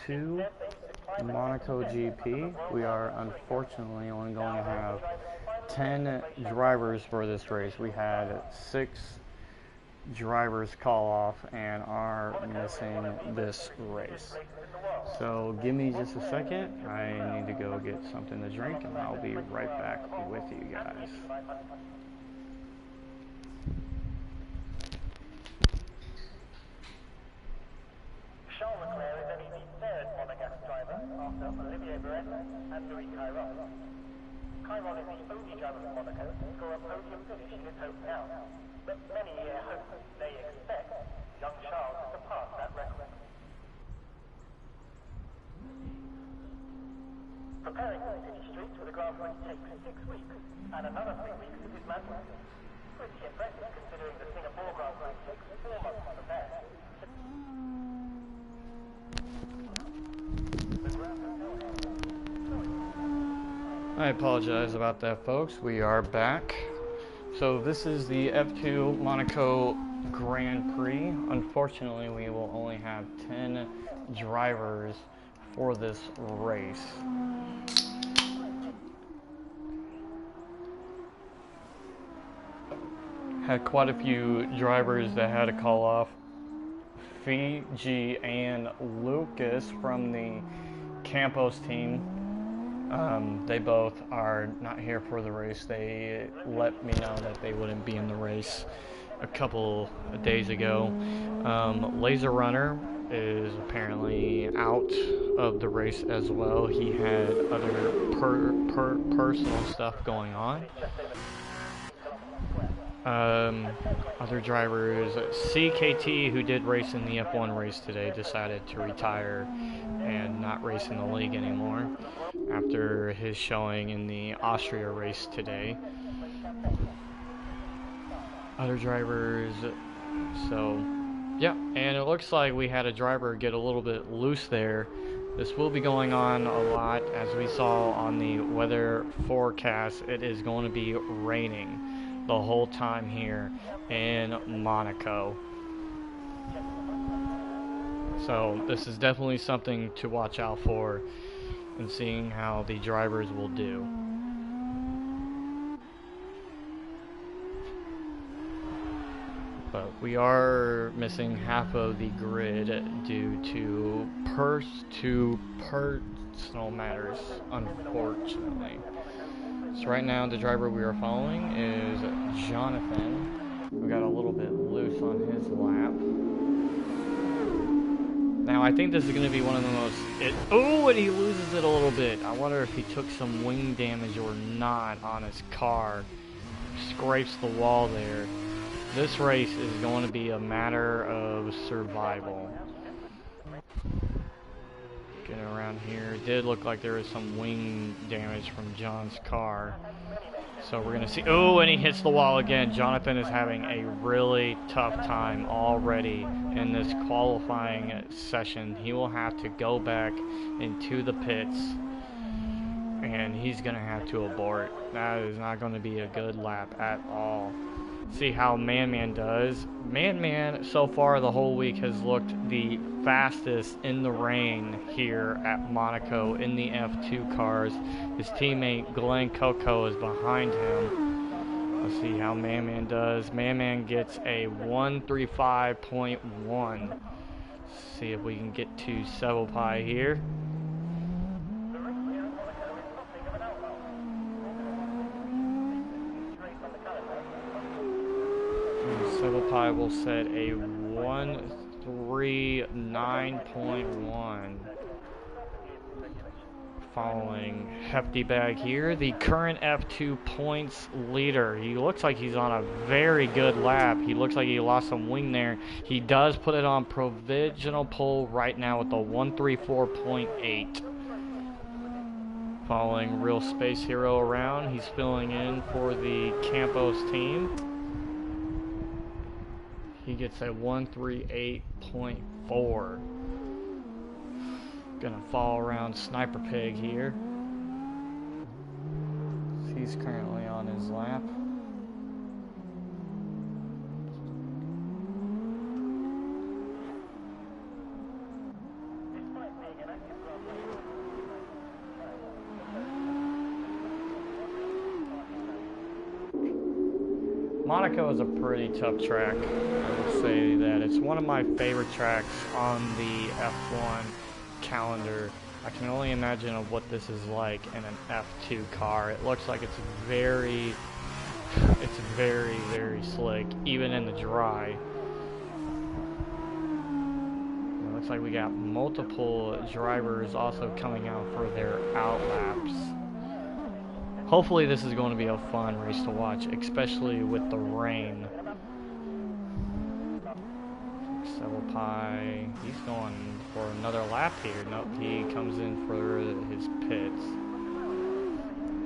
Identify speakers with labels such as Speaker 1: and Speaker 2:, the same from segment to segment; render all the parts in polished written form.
Speaker 1: F2 Monaco GP. We are unfortunately only going to have 10 drivers for this race. We had 6 drivers call off and are missing this race. So give me just a second. I need to go get something to drink and I'll be right back with you guys.
Speaker 2: Chiron is the only driver from Monaco to score a podium finish in his home town, but many here hope, they expect, young Charles to surpass that record. Preparing for City Street with a Grand Prix takes 6 weeks, and another 3 weeks to dismantle. Pretty impressive considering the Singapore Grand Prix takes 4 months to prepare.
Speaker 1: I apologize about that, folks. We are back. So this is the F2 Monaco Grand Prix. Unfortunately, we will only have 10 drivers for this race. Had quite a few drivers that had to call off. Fiji and Lucas from the Campos team. They both are not here for the race. They let me know that they wouldn't be in the race a couple of days ago. Laser Runner is apparently out of the race as well. He had other personal stuff going on. Other drivers, CKT, who did race in the F1 race today, decided to retire and not race in the league anymore after his showing in the Austria race today. Other drivers, so yeah, and it looks like we had a driver get a little bit loose there. This will be going on a lot. As we saw on the weather forecast, it is going to be raining the whole time here in Monaco. So this is definitely something to watch out for and seeing how the drivers will do. But we are missing half of the grid due to personal matters, unfortunately. So right now the driver we are following is Jonathan, who got a little bit loose on his lap. Now I think this is going to be one of the most... and he loses it a little bit. I wonder if he took some wing damage or not on his car. Scrapes the wall there. This race is going to be a matter of survival. Getting around here. It did look like there was some wing damage from John's car. So we're going to see... and he hits the wall again. Jonathan is having a really tough time already in this qualifying session. He will have to go back into the pits. And he's going to have to abort. That is not going to be a good lap at all. See how Man does. Man so far the whole week has looked the fastest in the rain here at Monaco in the F2 cars. His teammate Glenn Coco is behind him. Let's see how Man does. Man gets a 135.1. See if we can get to Sevelpai here. Sevelpai will set a 139.1. Following Hefty Bag here, the current F2 points leader. He looks like he's on a very good lap. He looks like he lost some wing there. He does put it on provisional pole right now with a 134.8. Following Real Space Hero around, he's filling in for the Campos team. He gets a 138.4. Gonna fall around Sniper Pig here. He's currently on his lap. Monaco is a pretty tough track. I will say that. It's one of my favorite tracks on the F1 calendar. I can only imagine of what this is like in an F2 car. It looks like it's very, very slick, even in the dry. It looks like we got multiple drivers also coming out for their out laps. Hopefully this is going to be a fun race to watch, especially with the rain. Pie, he's going for another lap here. Nope, he comes in for his pits.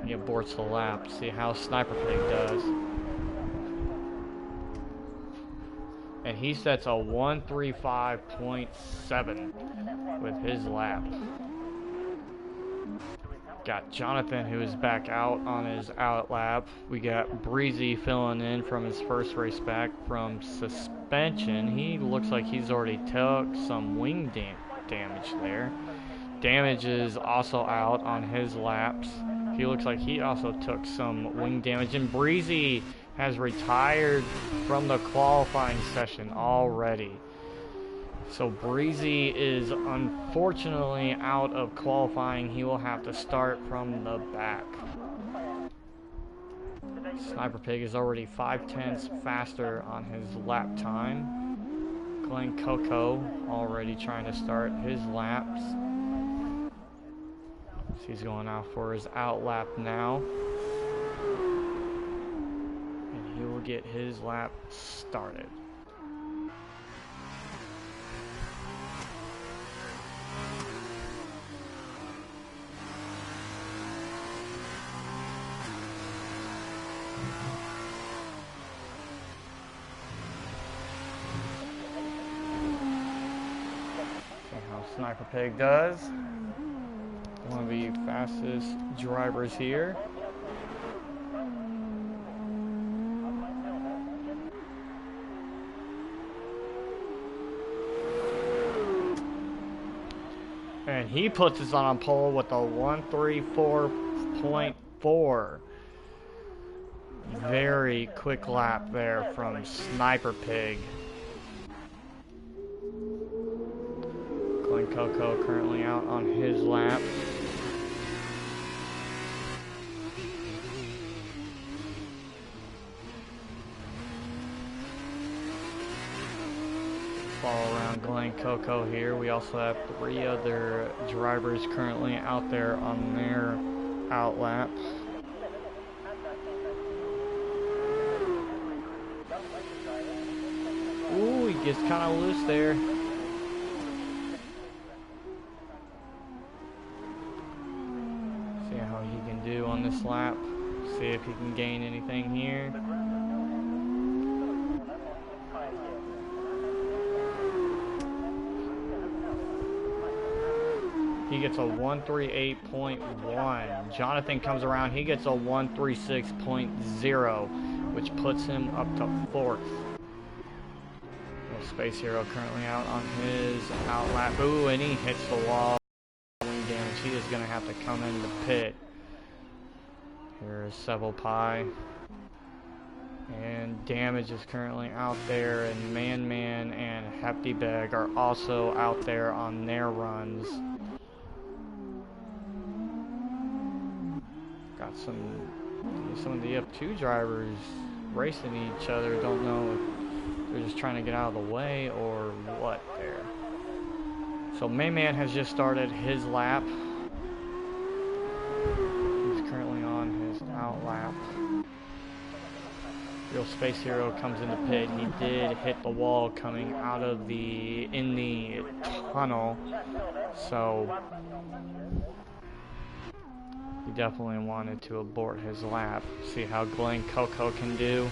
Speaker 1: He aborts the lap. See how Sniper Pig does. And he sets a 1:35.7 with his lap. Got Jonathan, who is back out on his out lap. We got Breezy filling in from his first race back from suspension. He looks like he's already took some wing damage there. Damage is also out on his laps. He looks like he also took some wing damage. And Breezy has retired from the qualifying session already. So Breezy is unfortunately out of qualifying. He will have to start from the back. Sniper Pig is already 5/10 faster on his lap time. Glenn Coco already trying to start his laps. He's going out for his out lap now. And he will get his lap started. Sniper Pig does. One of the fastest drivers here. And he puts us on pole with a 1:34.4. Very quick lap there from Sniper Pig. Glenn Coco currently out on his lap. Follow around Glenn Coco here. We also have 3 other drivers currently out there on their out lap. Ooh, he gets kind of loose there. On this lap, see if he can gain anything here. He gets a 1:38.1. Jonathan comes around, he gets a 1:36.0, which puts him up to 4th. Space Hero currently out on his out lap. Ooh, and he hits the wall. Damage. He is going to have to come in the pit. Here's Seville Pie. And Damage is currently out there, and Man and Hefty Beg are also out there on their runs. Got some of the F2 drivers racing each other. Don't know if they're just trying to get out of the way or what there. So Man has just started his lap. Out lap. Real Space Hero comes in the pit. He did hit the wall coming out of in the tunnel, so he definitely wanted to abort his lap. See how Glenn Coco can do.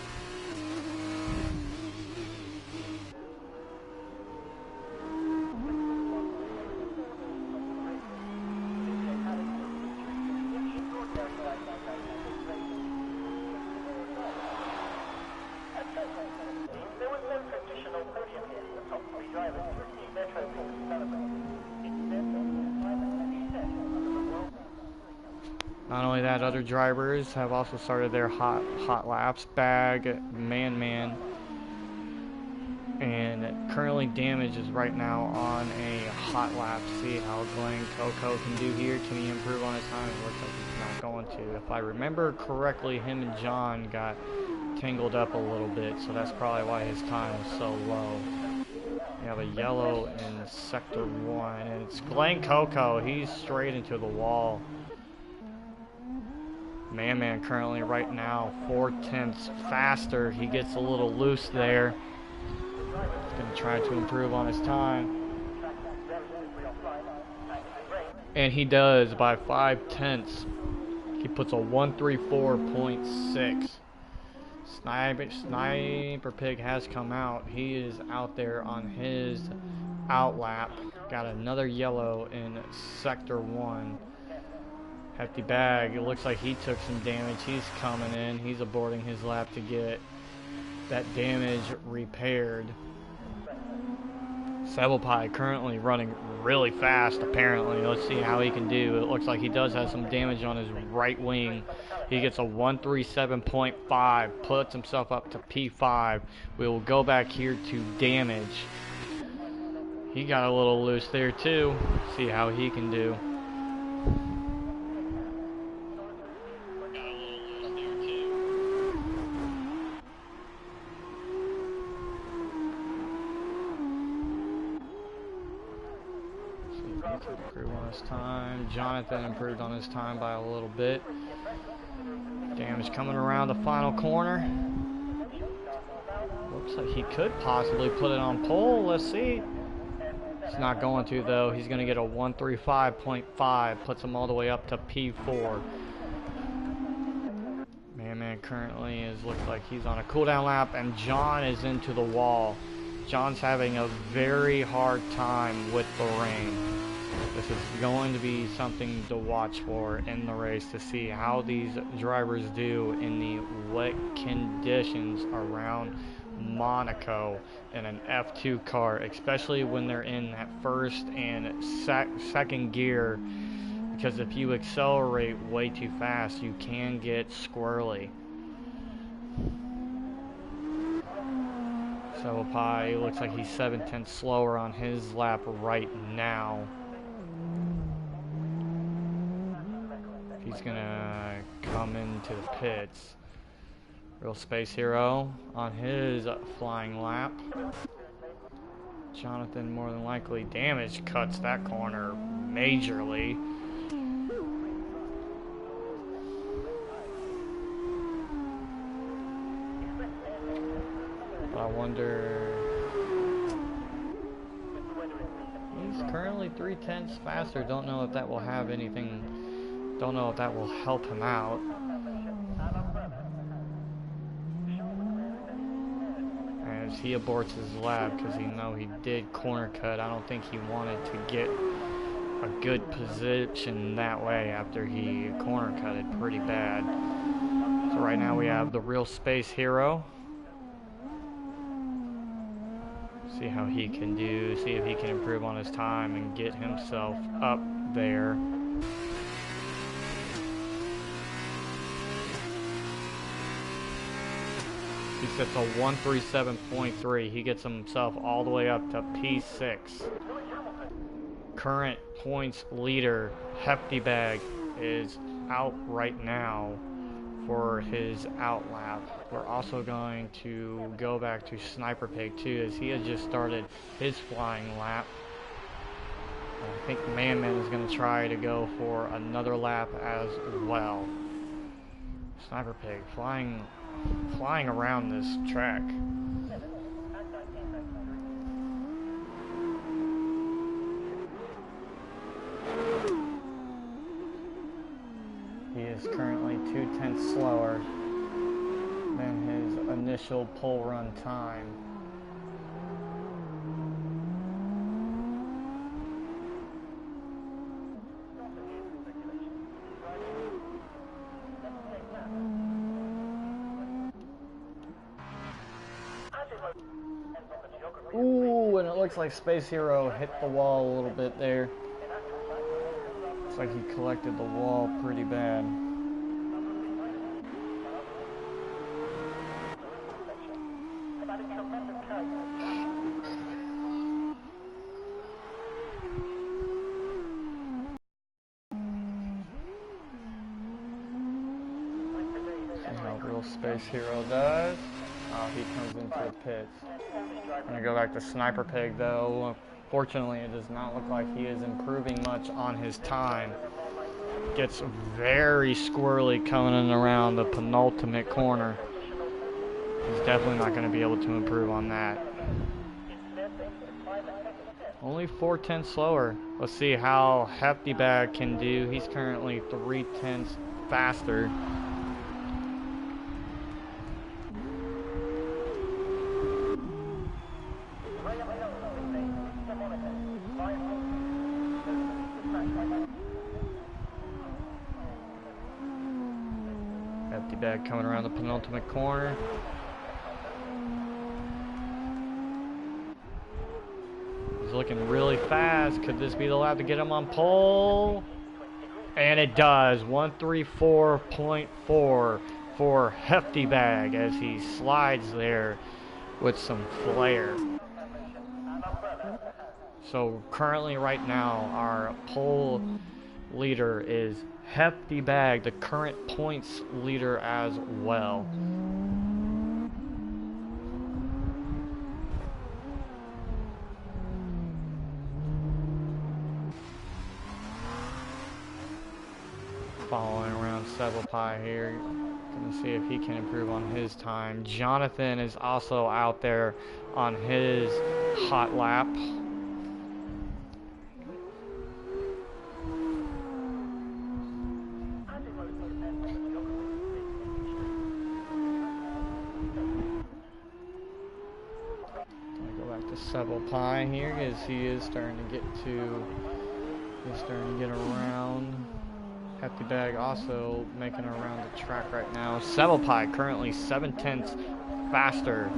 Speaker 1: Not only that, other drivers have also started their hot laps. Bag, Man, and currently Damage is right now on a hot lap. See how Glenn Coco can do here. Can he improve on his time? It looks like he's not going to. If I remember correctly, him and John got tangled up a little bit, so that's probably why his time is so low. We have a yellow in sector 1, and it's Glenn Coco. He's straight into the wall. Man currently right now 4/10 faster. He gets a little loose there. He's going to try to improve on his time. And he does by 5/10. He puts a 134.6. Sniper Pig has come out. He is out there on his outlap. Got another yellow in sector 1. Hefty Bag, it looks like he took some damage. He's coming in. He's aborting his lap to get that damage repaired. Pie currently running really fast, apparently. Let's see how he can do. It looks like he does have some damage on his right wing. He gets a 137.5, puts himself up to P5. We will go back here to Damage. He got a little loose there too. See how he can do. Improved on his time. Jonathan improved on his time by a little bit. Damage coming around the final corner. Looks like he could possibly put it on pole. Let's see. He's not going to though. He's going to get a 135.5. Puts him all the way up to P4. Man currently looks like he's on a cooldown lap, and John is into the wall. John's having a very hard time with the rain. This is going to be something to watch for in the race to see how these drivers do in the wet conditions around Monaco in an F2 car, especially when they're in that first and second gear, because if you accelerate way too fast, you can get squirrely. So Pi looks like he's 7/10 slower on his lap right now. He's gonna come into the pits. Real Space Hero on his flying lap. Jonathan more than likely Damage cuts that corner majorly. But I wonder. He's currently 3/10 faster. Don't know if that will have anything. Don't know if that will help him out. As he aborts his lap because he did corner cut. I don't think he wanted to get a good position that way after he corner cutted pretty bad. So right now we have the Real Space Hero. See how he can do. See if he can improve on his time and get himself up there. He sets a 137.3. He gets himself all the way up to P6. Current points leader, Hefty Bag, is out right now for his outlap. We're also going to go back to Sniper Pig too, as he has just started his flying lap. I think Man is going to try to go for another lap as well. Sniper Pig flying around this track. He is currently 2/10 slower than his initial pole run time. Ooh, and it looks like Space Hero hit the wall a little bit there. Looks like he collected the wall pretty bad. See how Real Space Hero does. Oh, he comes into the pits. I'm going to go back to Sniper Pig, though. Fortunately, it does not look like he is improving much on his time. Gets very squirrely coming in around the penultimate corner. He's definitely not going to be able to improve on that. Only 4/10 slower. Let's see how Hefty Bag can do. He's currently 3/10 faster. Hefty Bag coming around the penultimate corner. He's looking really fast. Could this be the lap to get him on pole? And it does. 134.4 for Hefty Bag as he slides there with some flair. So currently right now our pole leader is Hefty Bag, the current points leader as well. Following around Several Pie here. Gonna see if he can improve on his time. Jonathan is also out there on his hot lap. Gonna go back to Several Pie here as he is starting to get around. Hefty Bag also making it around the track right now. Several Pie currently 7/10 faster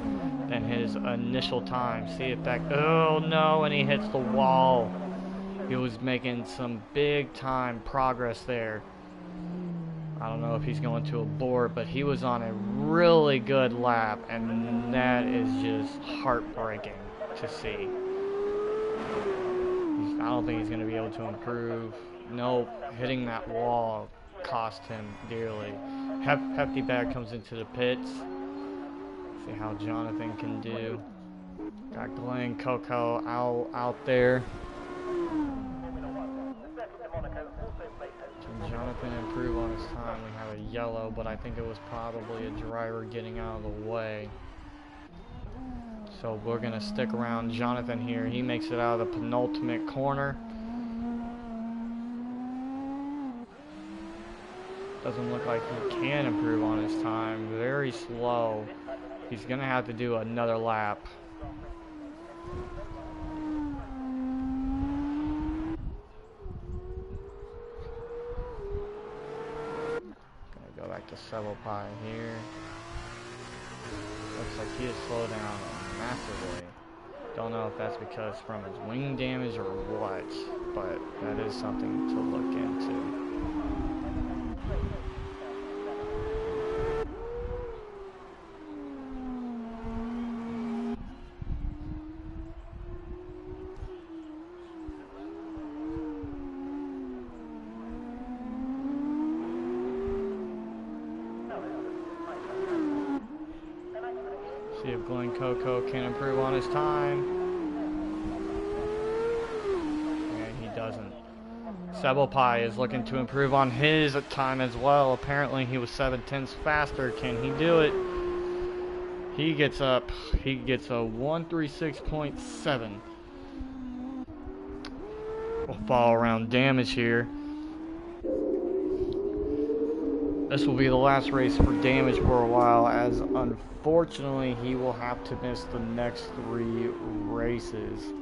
Speaker 1: than his initial time. See if that, oh no, and he hits the wall. He was making some big time progress there. I don't know if he's going to abort, but he was on a really good lap, and that is just heartbreaking to see. I don't think he's going to be able to improve. Nope, hitting that wall cost him dearly. Hefty Bag comes into the pits. See how Jonathan can do. Got Glenn Coco out there. Can Jonathan improve on his time? We have a yellow, but I think it was probably a driver getting out of the way. So we're going to stick around Jonathan here. He makes it out of the penultimate corner. Doesn't look like he can improve on his time. Very slow. He's going to have to do another lap. Gonna go back to Several Pie here. Looks like he has slowed down massively. Don't know if that's because from his wing damage or what, but that is something to look into. See if Glenn Coco can improve on his time. And he doesn't. Several Pie is looking to improve on his time as well. Apparently he was 7/10 faster. Can he do it? He gets a 136.7. We'll follow around damage here. This will be the last race for Damage for a while, as unfortunately he will have to miss the next 3 races,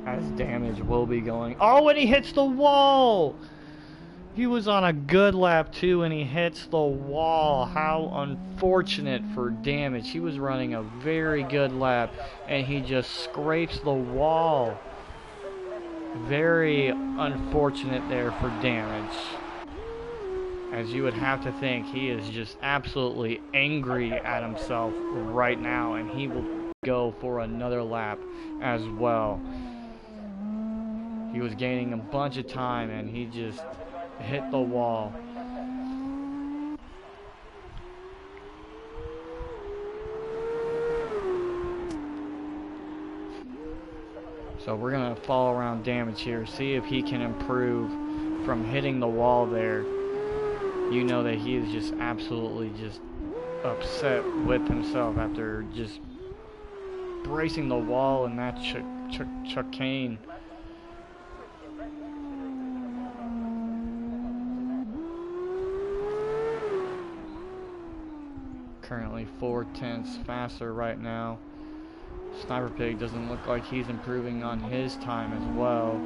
Speaker 1: as Damage will be going. Oh, and he hits the wall! He was on a good lap too, and he hits the wall. How unfortunate for Damage. He was running a very good lap, and he just scrapes the wall. Very unfortunate there for Damage. As you would have to think, he is just absolutely angry at himself right now, and he will go for another lap as well. He was gaining a bunch of time, and he just hit the wall. So we're going to follow around damage here, see if he can improve from hitting the wall there. You know that he is just absolutely just upset with himself after just bracing the wall in that chicane. Currently 4/10 faster right now. Sniper Pig doesn't look like he's improving on his time as well.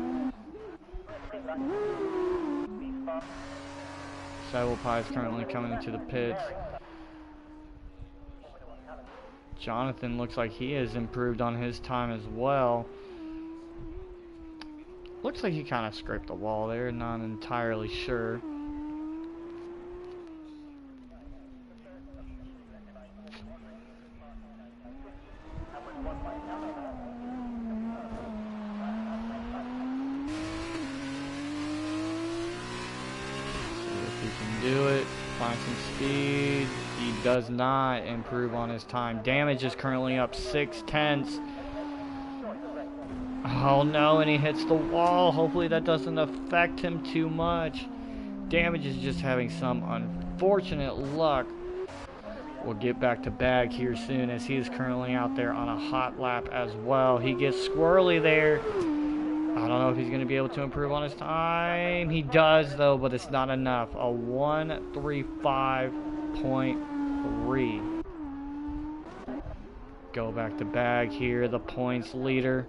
Speaker 1: Saddle Pie is currently coming into the pits. Jonathan looks like he has improved on his time as well. Looks like he kind of scraped the wall there, not entirely sure. Do it, find some speed. He does not improve on his time. Damage is currently up 6/10. Oh no, and he hits the wall. Hopefully that doesn't affect him too much. Damage is just having some unfortunate luck. We'll get back to Bag here soon, as he is currently out there on a hot lap as well. He gets squirrely there. I don't know if he's going to be able to improve on his time. He does, though, but it's not enough. A 1:35.3. Go back to Bag here, the points leader.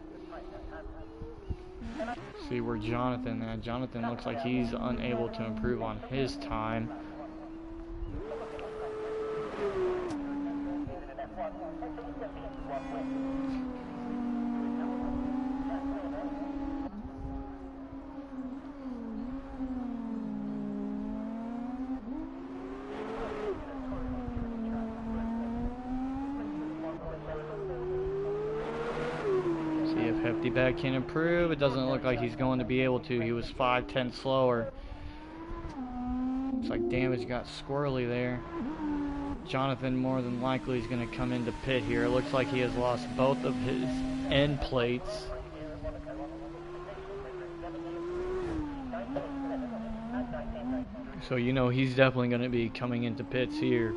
Speaker 1: See where Jonathan at. Jonathan looks like he's unable to improve on his time. Hefty Bag can improve. It doesn't look like he's going to be able to. He was 5/10 slower. Looks like damage got squirrely there. Jonathan more than likely is going to come into pit here. It looks like he has lost both of his end plates. So you know he's definitely going to be coming into pits here.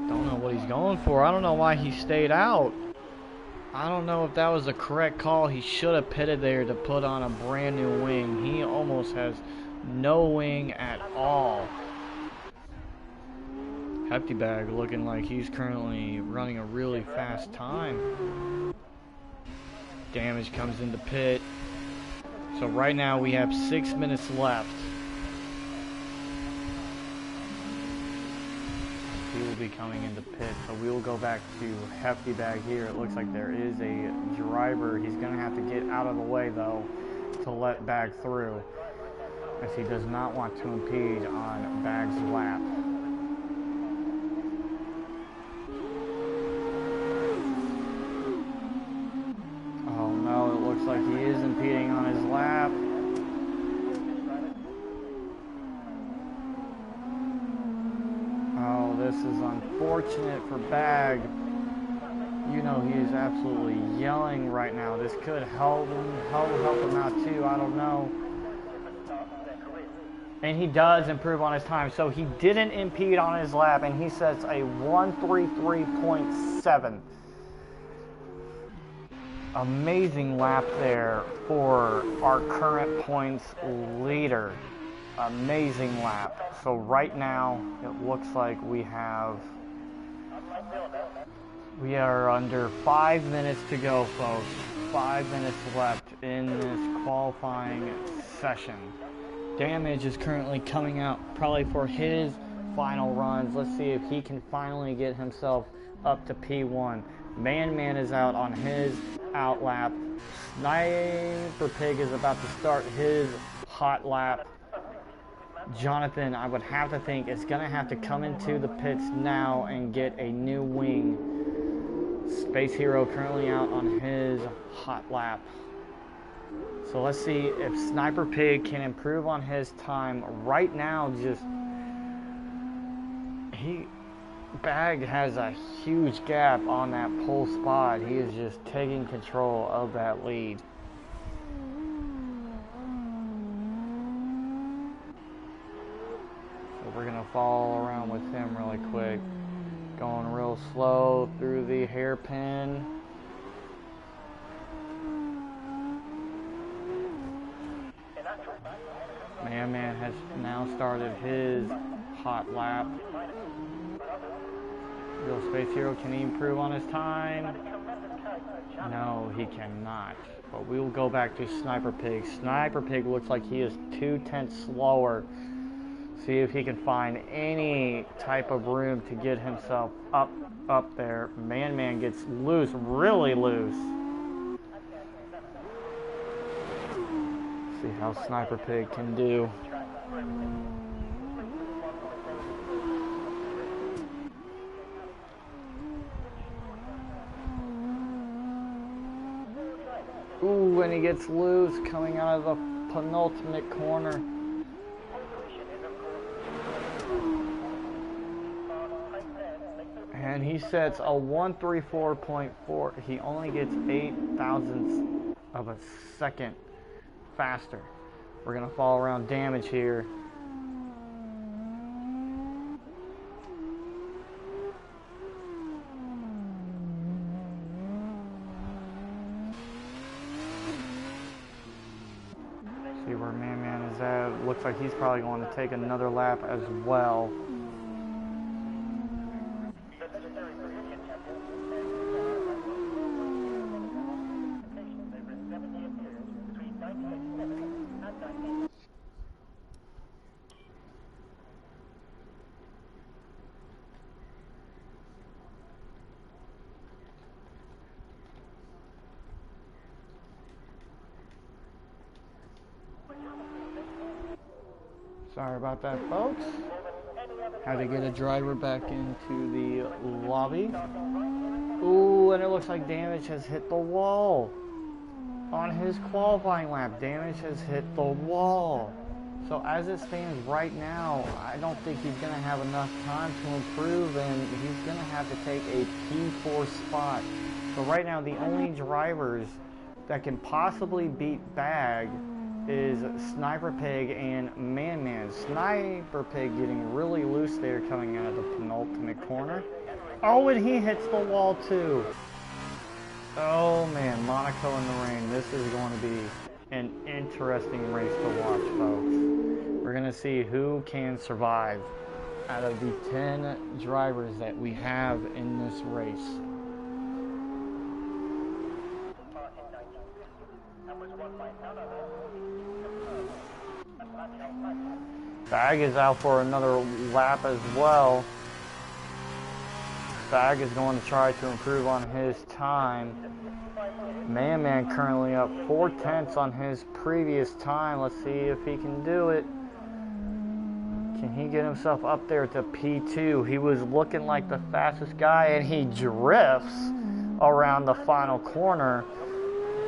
Speaker 1: Don't know what he's going for. I don't know why he stayed out. I don't know if that was the correct call. He should have pitted there to put on a brand new wing. He almost has no wing at all. Hefty Bag looking like he's currently running a really fast time. Damage comes into pit. So right now we have 6 minutes left. He will be coming into pit, so we will go back to Hefty Bag here. It looks like there is a driver. He's going to have to get out of the way, though, to let Bag through, as he does not want to impede on Bag's lap. Oh no, it looks like he is impeding on his lap. Oh, this is unfortunate for Bag. You know he is absolutely yelling right now. This could help him out too. I don't know. And he does improve on his time. So he didn't impede on his lap, and he sets a 1:33.7. Amazing lap there for our current points leader. Amazing lap. So right now it looks like we are under 5 minutes to go, folks. 5 minutes left in this qualifying session. Damage is currently coming out probably for his final runs. Let's see if he can finally get himself up to P1. Man is out on his out lap. Sniper Pig is about to start his hot lap. Jonathan, I would have to think, is going to have to come into the pits now and get a new wing. Space Hero currently out on his hot lap. So let's see if Sniper Pig can improve on his time. Right now, Bag has a huge gap on that pole spot. He is just taking control of that lead. So we're going to follow around with him really quick. Going real slow through the hairpin. Man has now started his hot lap. Real Space Hero, can he improve on his time? No, he cannot. But we will go back to Sniper Pig. Sniper Pig looks like he is 2/10 slower. See if he can find any type of room to get himself up there. Man gets loose, really loose. See how Sniper Pig can do. Ooh, and he gets loose coming out of the penultimate corner. And he sets a 134.4. He only gets 8 thousandths of a second faster. We're going to follow around damage here. See where Man is at. Looks like he's probably going to take another lap as well. Sorry about that, folks. Had to get a driver back into the lobby. Ooh, and it looks like Damage has hit the wall. On his qualifying lap, Damage has hit the wall. So as it stands right now, I don't think he's going to have enough time to improve, and he's going to have to take a P4 spot. So right now, the only drivers that can possibly beat Bag is Sniper Pig and Man. Sniper Pig getting really loose there coming out of the penultimate corner. Oh, and he hits the wall too. Oh man, Monaco in the rain. This is going to be an interesting race to watch, folks. We're going to see who can survive out of the 10 drivers that we have in this race. Bag is out for another lap as well. Bag is going to try to improve on his time. Man currently up 4/10 on his previous time. Let's see if he can do it. Can he get himself up there to P2? He was looking like the fastest guy, and he drifts around the final corner.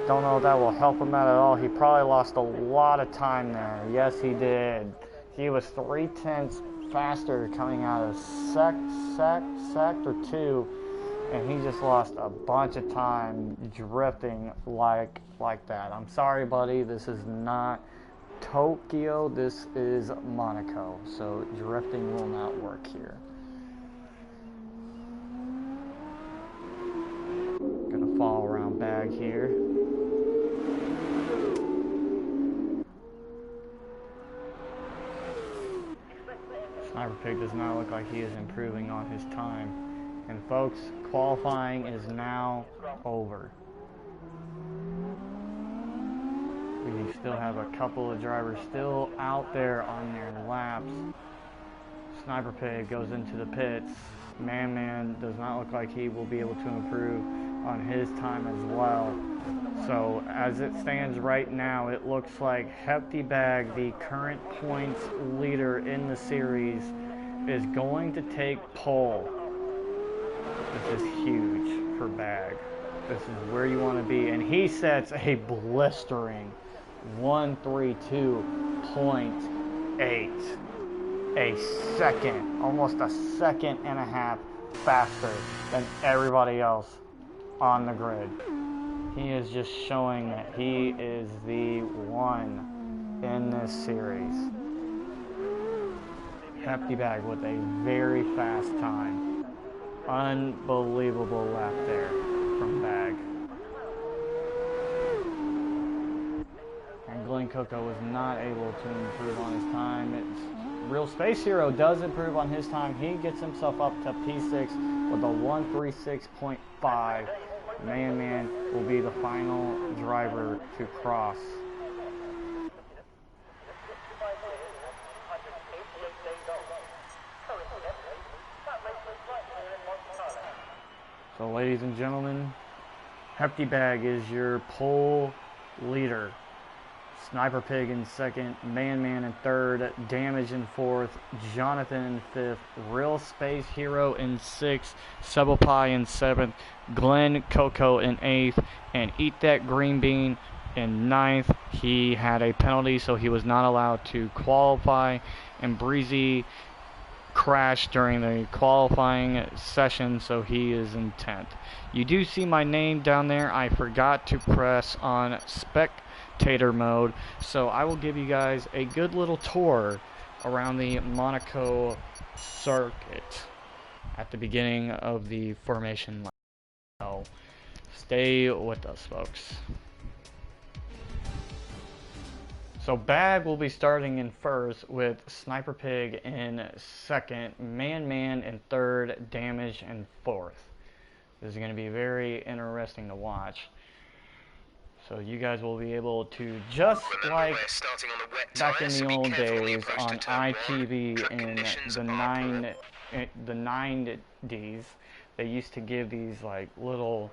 Speaker 1: Don't know if that will help him out at all. He probably lost a lot of time there. Yes, he did. He was 3/10 faster coming out of sector 2, and he just lost a bunch of time drifting like that. I'm sorry, buddy. This is not Tokyo. This is Monaco. So drifting will not work here. Gonna follow around Bag here. Sniper Pig does not look like he is improving on his time. And folks, qualifying is now over. We still have a couple of drivers still out there on their laps. Sniper Pig goes into the pits. Man does not look like he will be able to improve. on his time as well. So as it stands right now, it looks like Hefty Bag, the current points leader in the series, is going to take pole. This is huge for Bag. This is where you want to be. And he sets a blistering 132.8. A second, almost a second and a half faster than everybody else on the grid. He is just showing that he is the one in this series. Hefty Bag with a very fast time. Unbelievable lap there from Bag. And Glenn Coco was not able to improve on his time. Real Space Hero does improve on his time. He gets himself up to P6 with a 136.5. Man will be the final driver to cross. So ladies and gentlemen, Hefty Bag is your pole leader. Sniper Pig in second, Man in third, Damage in fourth, Jonathan in fifth, Real Space Hero in sixth, Subapie in seventh, Glenn Coco in eighth, and Eat That Green Bean in ninth. He had a penalty, so he was not allowed to qualify, and Breezy crashed during the qualifying session, so he is in 10th. You do see my name down there. I forgot to press on spectator mode, so I will give you guys a good little tour around the Monaco circuit at the beginning of the formation lap. So stay with us, folks. So Bag will be starting in first with Sniper Pig in second, Man in third, Damage in fourth. This is going to be very interesting to watch. So you guys will be able to, just like back in the old days on ITV in the 90s, they used to give these like little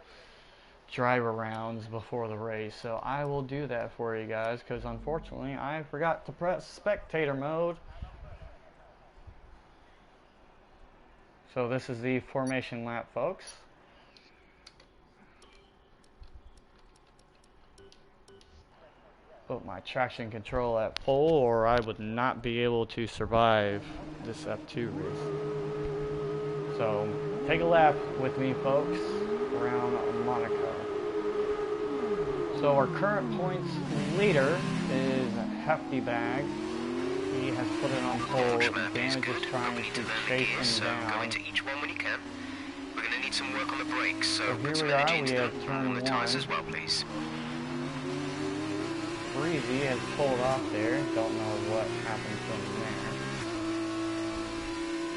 Speaker 1: driver rounds before the race. So I will do that for you guys, because unfortunately I forgot to press spectator mode. So this is the formation lap, folks. Put my traction control at full, or I would not be able to survive this F2 race. So take a lap with me, folks, around Monaco. So our current points leader is Hefty Bag. He has put it on pole. Damage is trying to chase him down.
Speaker 3: Go into each one when you can. We're going to need some work on the brakes, so
Speaker 1: here we are. We have turn
Speaker 3: on the tires
Speaker 1: 1.
Speaker 3: as well, please.
Speaker 1: Breezy has pulled off there. Don't know what happened to him there.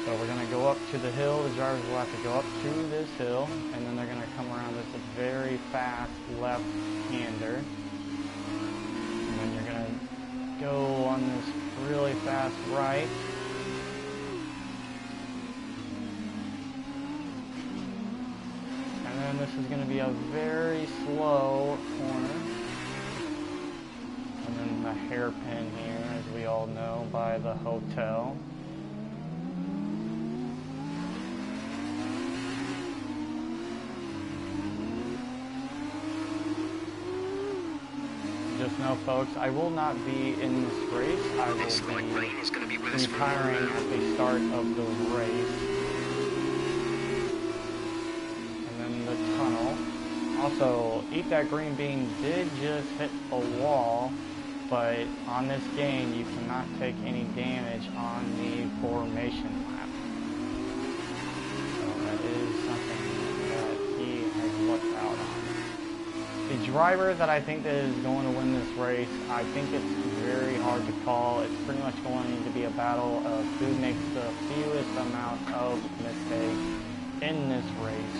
Speaker 1: So we're going to go up to the hill. The drivers will have to go up to this hill, and then they're going to come around this very fast left-hander. And then you're going to go on this really fast right. And then this is going to be a very slow corner. And then the hairpin here, as we all know, by the hotel. Just know, folks, I will not be in this race. I will be retiring at the start of the race. And then the tunnel. Also, Eat That Green Bean did just hit a wall, but on this game you cannot take any damage on the formation lap. So that is something that he has looked out on. The driver that I think that is going to win this race, I think it's very hard to call. It's pretty much going to be a battle of who makes the fewest amount of mistakes in this race,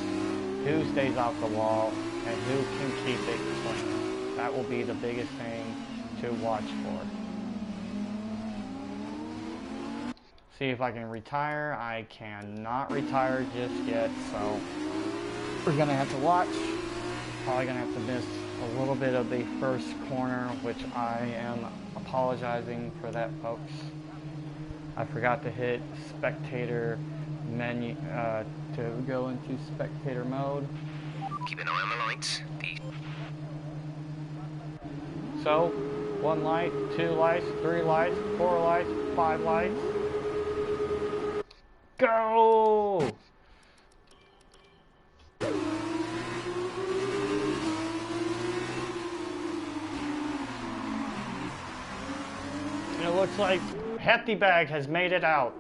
Speaker 1: who stays off the wall, and who can keep it clean. That will be the biggest thing to watch for. See if I can retire. I cannot retire just yet, so we're going to have to watch Probably gonna have to miss a little bit of the first corner, which I am apologizing for that, folks. I forgot to hit spectator menu to go into spectator mode.
Speaker 3: Keep an eye on the lights.
Speaker 1: So, 1 light, 2 lights, 3 lights, 4 lights, 5 lights. Go! And it looks like Hefty Bag has made it out.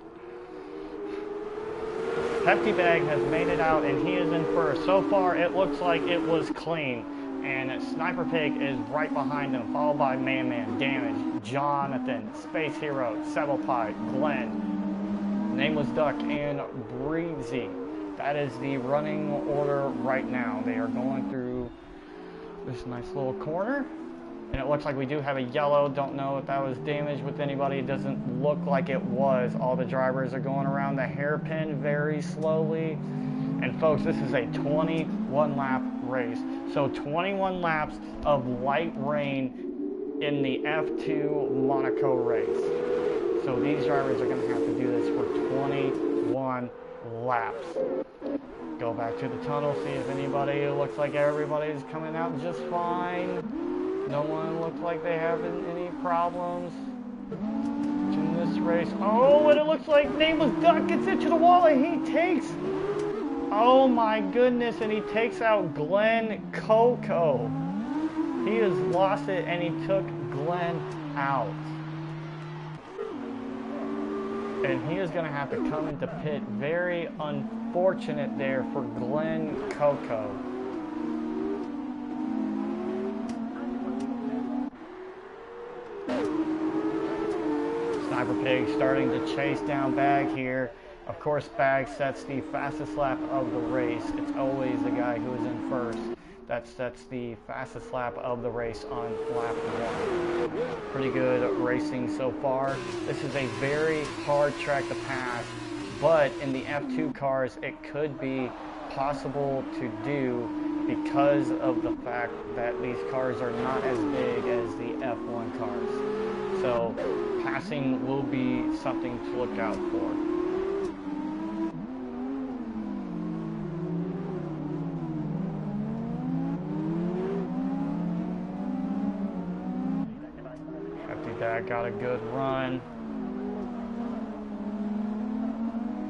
Speaker 1: Hefty Bag has made it out, and he is in first. So far, it looks like it was clean. And Sniper Pig is right behind him, followed by Man, Damage, Jonathan, Space Hero, Sebelpie, Glenn, Nameless Duck, and Breezy. That is the running order right now. They are going through this nice little corner. And it looks like we do have a yellow. Don't know if that was damaged with anybody. It doesn't look like it was. All the drivers are going around the hairpin very slowly. And folks, this is a 21 lap race. So 21 laps of light rain in the F2 Monaco race. So these drivers are going to have to do this for 21 laps. Go back to the tunnel, see if anybody, it looks like everybody's coming out just fine. No one looks like they have any problems in this race. Oh, and it looks like Nameless Duck gets into the wall and he takes, oh my goodness, and he takes out Glenn Coco. He has lost it and he took Glenn out. And he is going to have to come into pit. Very unfortunate there for Glenn Coco. Sniper Pig starting to chase down Bag here. Of course, Bag sets the fastest lap of the race. It's always the guy who is in first that sets the fastest lap of the race on lap 1. Pretty good racing so far. This is a very hard track to pass, but in the F2 cars, it could be possible to do because of the fact that these cars are not as big as the F1 cars. So passing will be something to look out for. Hefty Bag got a good run.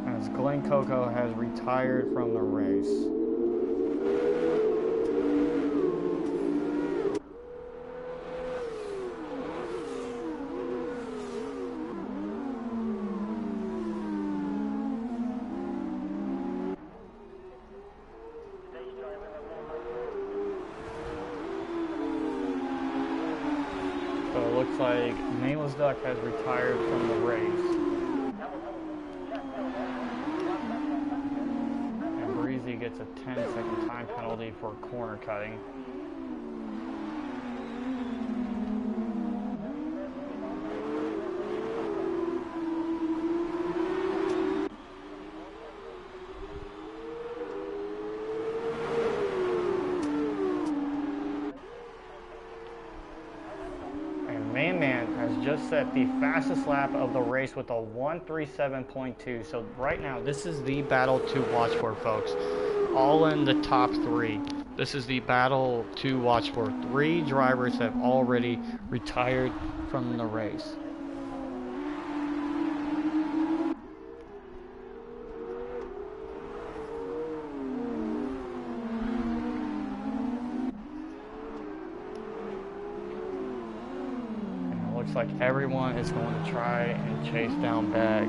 Speaker 1: As Glenn Coco has retired from the race. So it looks like Nameless Duck has retired from the race. And Breezy gets a 10-second time penalty for corner cutting. Man has just set the fastest lap of the race with a 1:37.2. So right now, this is the battle to watch for, folks. All in the top 3. This is the battle to watch for. 3 drivers have already retired from the race. Looks like everyone is going to try and chase down Bag.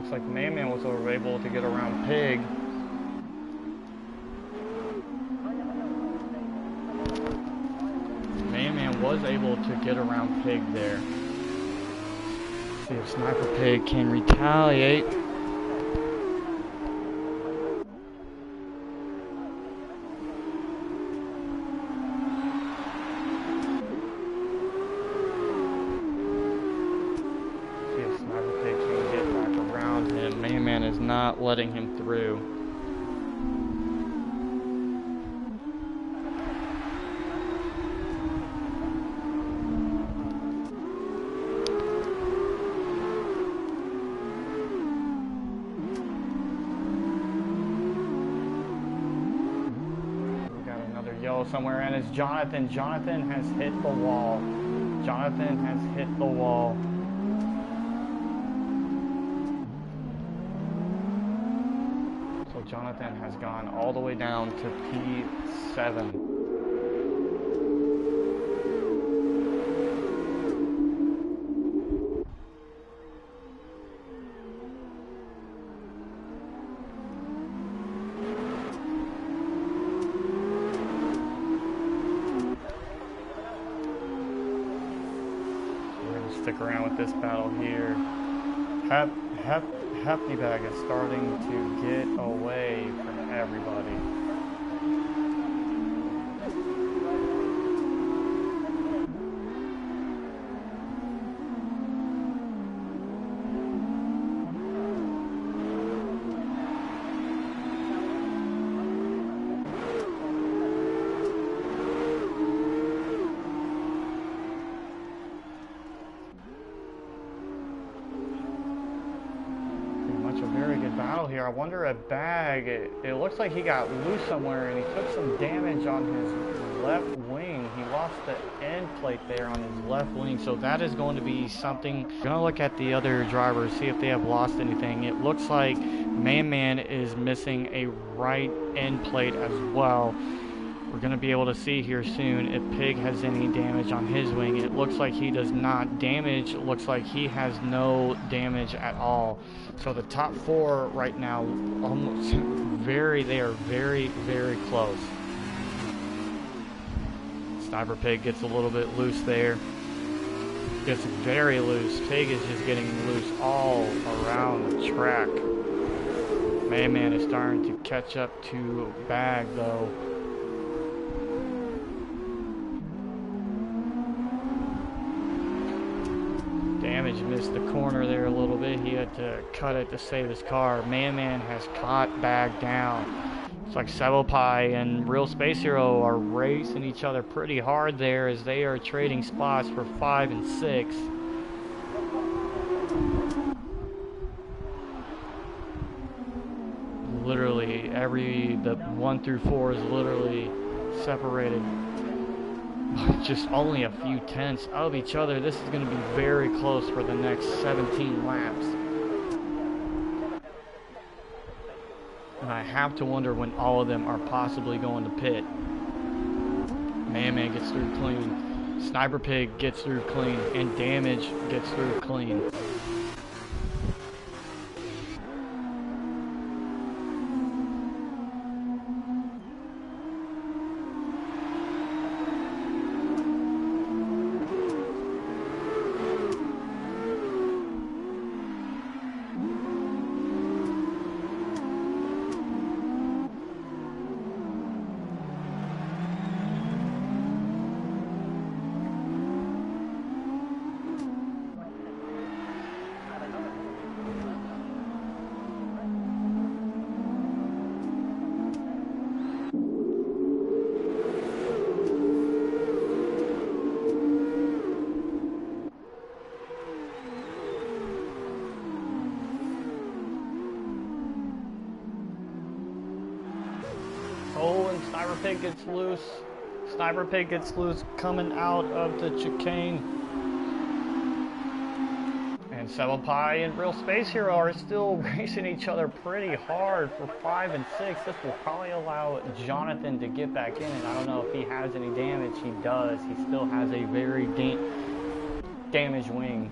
Speaker 1: Looks like Man was able to get around Pig. Man was able to get around Pig there. See if Sniper Pig can retaliate. See if Sniper Pig can get back around him. Man is not letting him through. Somewhere, and it's Jonathan. Jonathan has hit the wall. Jonathan has hit the wall. So Jonathan has gone all the way down to P7. Stick around with this battle here. Hefty Bag is starting to get away from everybody. Here. I wonder if Bag, it looks like he got loose somewhere and he took some damage on his left wing. He lost the end plate there on his left wing, so that is going to be something. I'm going to look at the other drivers, see if they have lost anything. It looks like Man is missing a right end plate as well. We're going to be able to see here soon if Pig has any damage on his wing. It looks like he does not. Damage looks like he has no damage at all. So the top four right now, almost they are very, very close. Sniper Pig gets a little bit loose there. Gets very loose. Pig is just getting loose all around the track. Man is starting to catch up to Bag though. Damage missed the corner there a little bit. He had to cut it to save his car. Man has caught Bag down. It's like Pie and Real Space Hero are racing each other pretty hard there as they are trading spots for 5 and 6. Literally the 1 through 4 is literally separated just only a few tenths of each other. This is going to be very close for the next 17 laps. And I have to wonder when all of them are possibly going to pit. Man gets through clean. Sniper Pig gets through clean. And Damage gets through clean. Oh, and Sniper Pig gets loose. Sniper Pig gets loose coming out of the chicane. And Pie and Real Space Hero are still racing each other pretty hard for 5 and 6. This will probably allow Jonathan to get back in, and I don't know if he has any damage. He does. He still has a very damaged wing.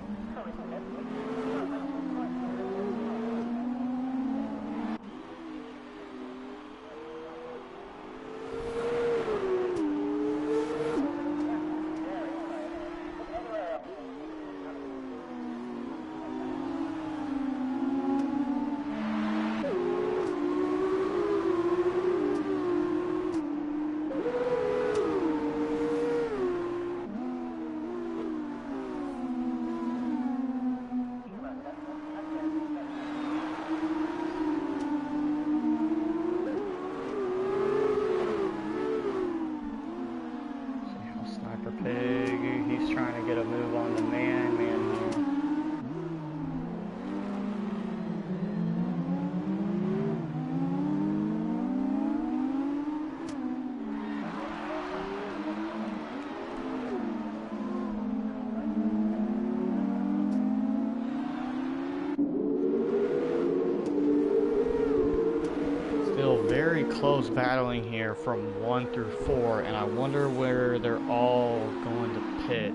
Speaker 1: still very close battling here from 1 through 4, and I wonder where they're all going to pit.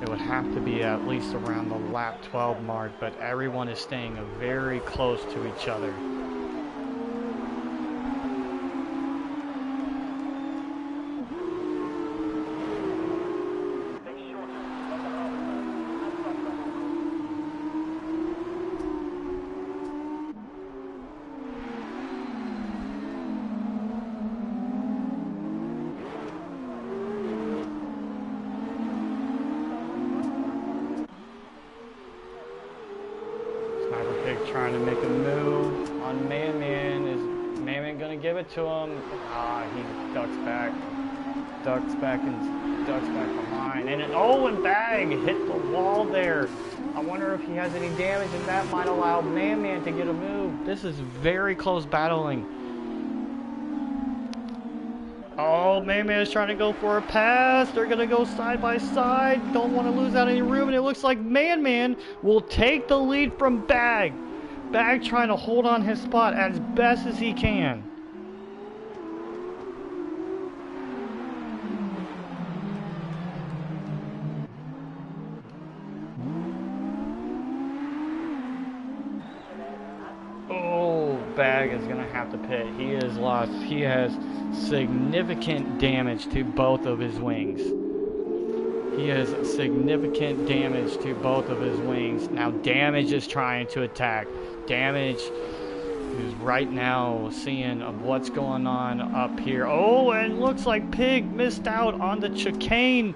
Speaker 1: It would have to be at least around the lap 12 mark, but everyone is staying very close to each other. Trying to make a move on Man-Man. Is Man-Man gonna give it to him? He ducks back behind. And Bag hit the wall there. I wonder if he has any damage, and that might allow Man-Man to get a move. This is very close battling. Oh, Man-Man is trying to go for a pass. They're going to go side by side. Don't want to lose out any room, and it looks like Man-Man will take the lead from Bag. Bag trying to hold on his spot as best as he can. Oh, Bag is going to have to pit. He is lost. He has significant damage to both of his wings. He has significant damage to both of his wings. Now Damage is trying to attack. Damage is right now seeing of what's going on up here. Oh, and looks like Pig missed out on the chicane.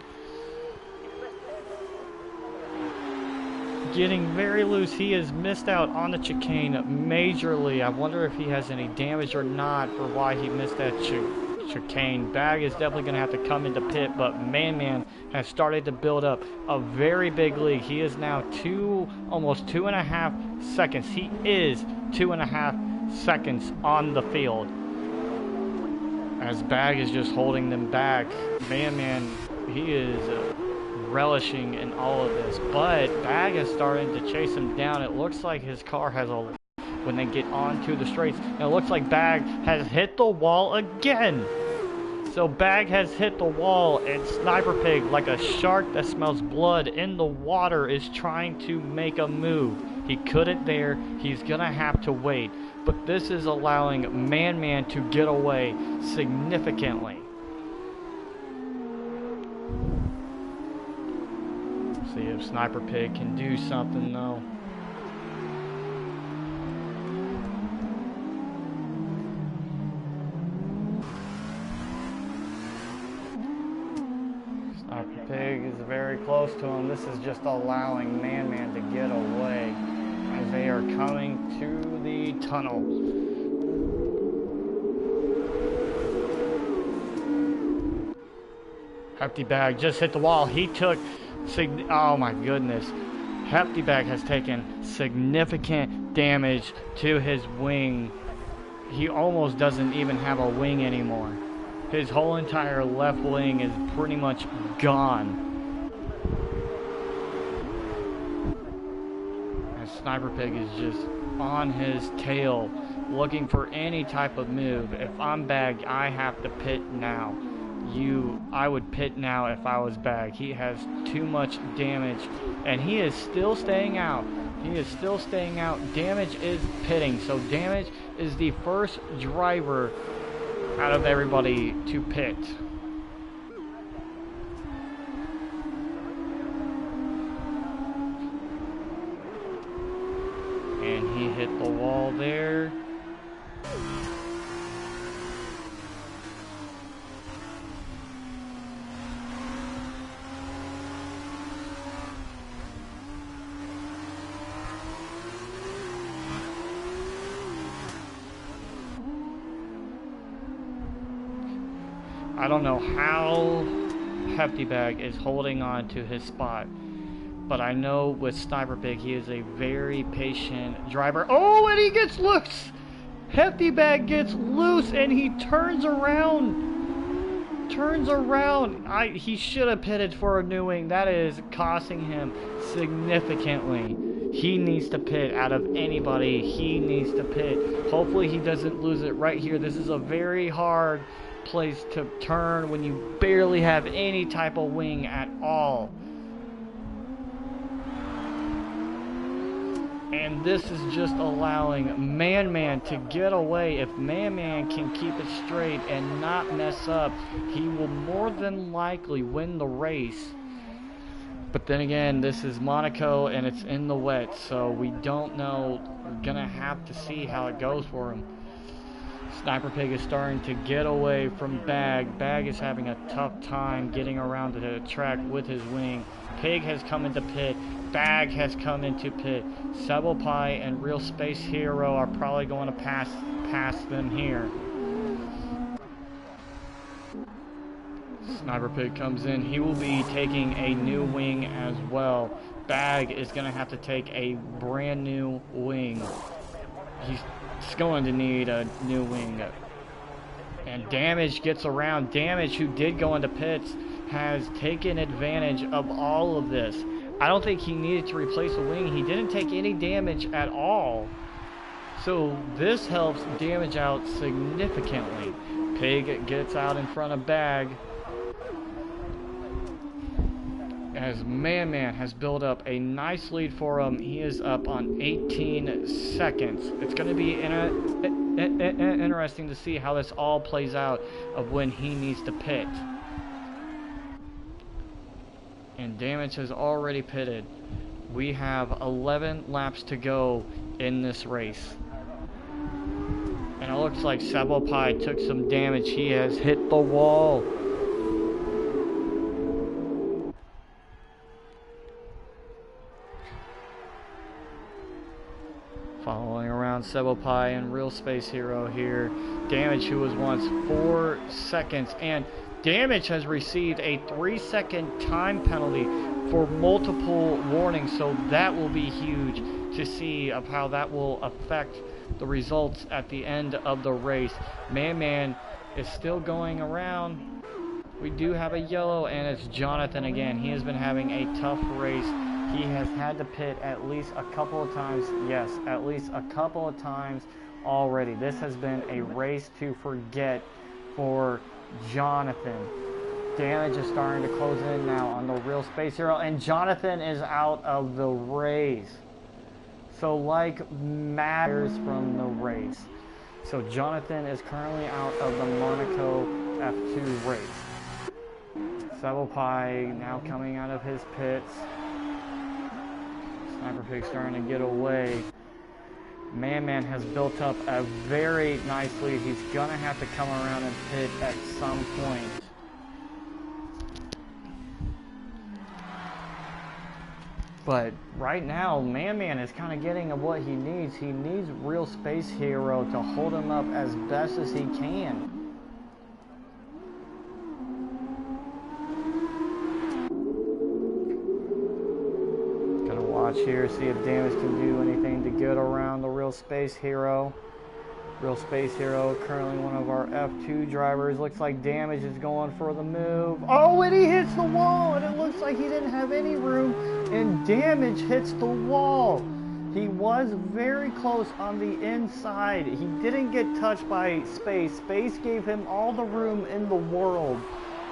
Speaker 1: Getting very loose. He has missed out on the chicane majorly. I wonder if he has any damage or not for why he missed that chicane. Bag is definitely going to have to come into pit, but Man-Man has started to build up a very big lead. He is now almost 2.5 seconds. He is 2.5 seconds on the field. As Bag is just holding them back. Man-Man, he is relishing in all of this, but Bag is starting to chase him down. It looks like his car has a when they get onto the straights, and it looks like Bag has hit the wall again. So Bag has hit the wall, and Sniper Pig, like a shark that smells blood in the water, is trying to make a move. He couldn't there. He's gonna have to wait, but this is allowing Man-Man to get away significantly. See if Sniper Pig can do something though. Sniper Pig is very close to him. This is just allowing Man-Man to get away as they are coming to the tunnel. Hefty Bag just hit the wall. He took oh my goodness. Hefty Bag has taken significant damage to his wing. He almost doesn't even have a wing anymore. His whole entire left wing is pretty much gone. And Sniper Pig is just on his tail looking for any type of move. If I'm Bag, I have to pit now. I would pit now if I was Bag. He has too much damage, and he is still staying out. He is still staying out. Damage is pitting, so Damage is the first driver out of everybody to pit. And he hit the wall there. I don't know how Hefty Bag is holding on to his spot, but I know with Sniper Pig, he is a very patient driver. Oh, and he gets loose! Hefty Bag gets loose, and he turns around. He should have pitted for a new wing. That is costing him significantly. He needs to pit. Out of anybody, he needs to pit. Hopefully he doesn't lose it right here. This is a very hard place to turn when you barely have any type of wing at all. And this is just allowing Man to get away. If Man can keep it straight and not mess up, he will more than likely win the race. But then again, this is Monaco and it's in the wet, so we don't know. We're gonna have to see how it goes for him. Sniper Pig is starting to get away from Bag. Bag is having a tough time getting around the track with his wing. Pig has come into pit. Bag has come into pit. Sebel Pie and Real Space Hero are probably going to pass them here. Sniper Pig comes in. He will be taking a new wing as well. Bag is going to have to take a brand new wing. He's going to need a new wing. And Damage gets around. Damage, who did go into pits, has taken advantage of all of this. I don't think he needed to replace a wing. He didn't take any damage at all. So this helps Damage out significantly. Pig gets out in front of Bag. As Man has built up a nice lead for him. He is up on 18 seconds. It's going to be interesting to see how this all plays out of when he needs to pit. And Damage has already pitted. We have 11 laps to go in this race. And it looks like Sebel Pie took some damage. He has hit the wall. Following around Sebel Pie and Real Space Hero here. Damage, who was once 4 seconds. And Damage has received a 3-second time penalty for multiple warnings. So that will be huge to see of how that will affect the results at the end of the race. Man is still going around. We do have a yellow, and it's Jonathan again. He has been having a tough race. He has had to pit at least a couple of times. Yes, at least a couple of times already. This has been a race to forget for Jonathan. Damage is starting to close in now on the Real Space Hero, and Jonathan is out of the race. So like matters from the race. So Jonathan is currently out of the Monaco F2 race. Sebel Pie now coming out of his pits. Sniper Pig starting to get away. Man has built up a very nice lead. He's gonna have to come around and pit at some point. But right now, Man is kind of getting what he needs. He needs Real Space Hero to hold him up as best as he can. Watch here, see if Damage can do anything to get around the Real Space Hero. Real Space Hero, currently one of our F2 drivers. Looks like Damage is going for the move. Oh, and he hits the wall, and it looks like he didn't have any room, and Damage hits the wall. He was very close on the inside. He didn't get touched by Space. Space gave him all the room in the world,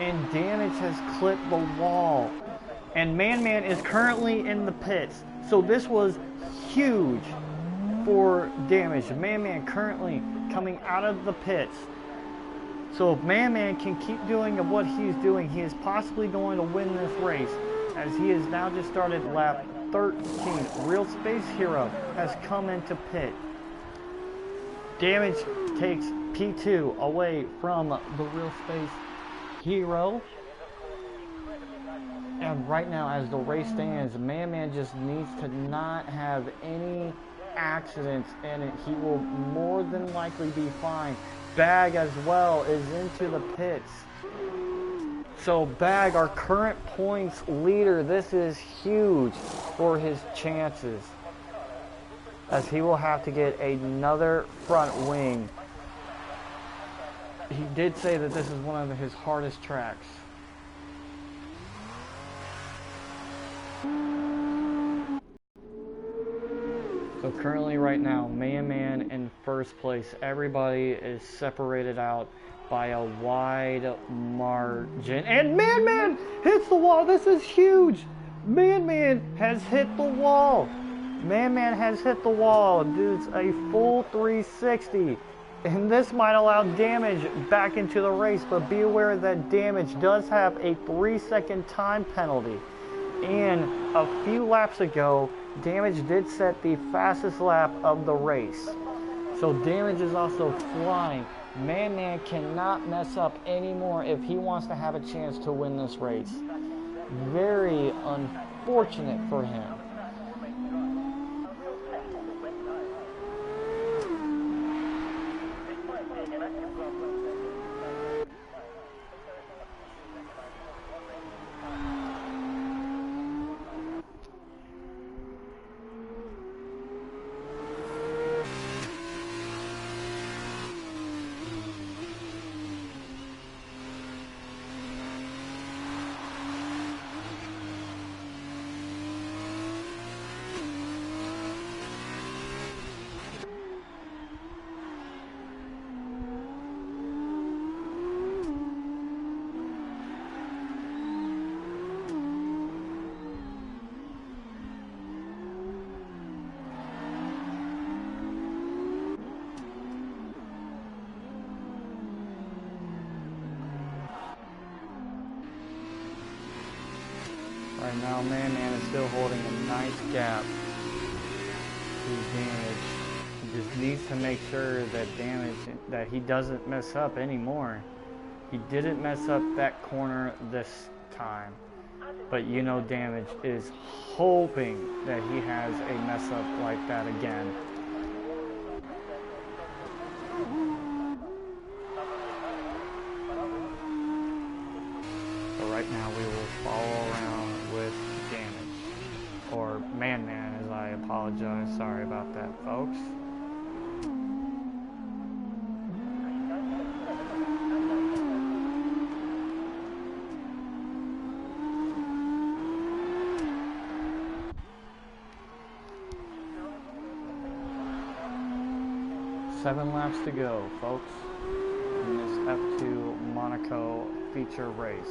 Speaker 1: and Damage has clipped the wall. And Man is currently in the pits. So this was huge for Damage. Man currently coming out of the pits. So if Man can keep doing what he's doing, he is possibly going to win this race, as he has now just started lap 13. Real Space Hero has come into pit. Damage takes P2 away from the Real Space Hero. And right now, as the race stands, Man just needs to not have any accidents in it. He will more than likely be fine. Bag as well is into the pits. So Bag, our current points leader, this is huge for his chances, as he will have to get another front wing. He did say that this is one of his hardest tracks. So currently right now, Man in first place. Everybody is separated out by a wide margin. And Man hits the wall. This is huge. Man has hit the wall. Man has hit the wall. Dude's a full 360. And this might allow Damage back into the race, but be aware that Damage does have a 3-second time penalty. And a few laps ago, Damage did set the fastest lap of the race. So Damage is also flying. Man cannot mess up anymore if he wants to have a chance to win this race. Very unfortunate for him. Right now, Man is still holding a nice gap to Damage. He just needs to make sure that he doesn't mess up anymore. He didn't mess up that corner this time. But you know Damage is hoping that he has a mess up like that again. So right now we will follow around with Damage, or Man, as I apologize. Sorry about that, folks. Seven laps to go, folks, in this F2 Monaco feature race.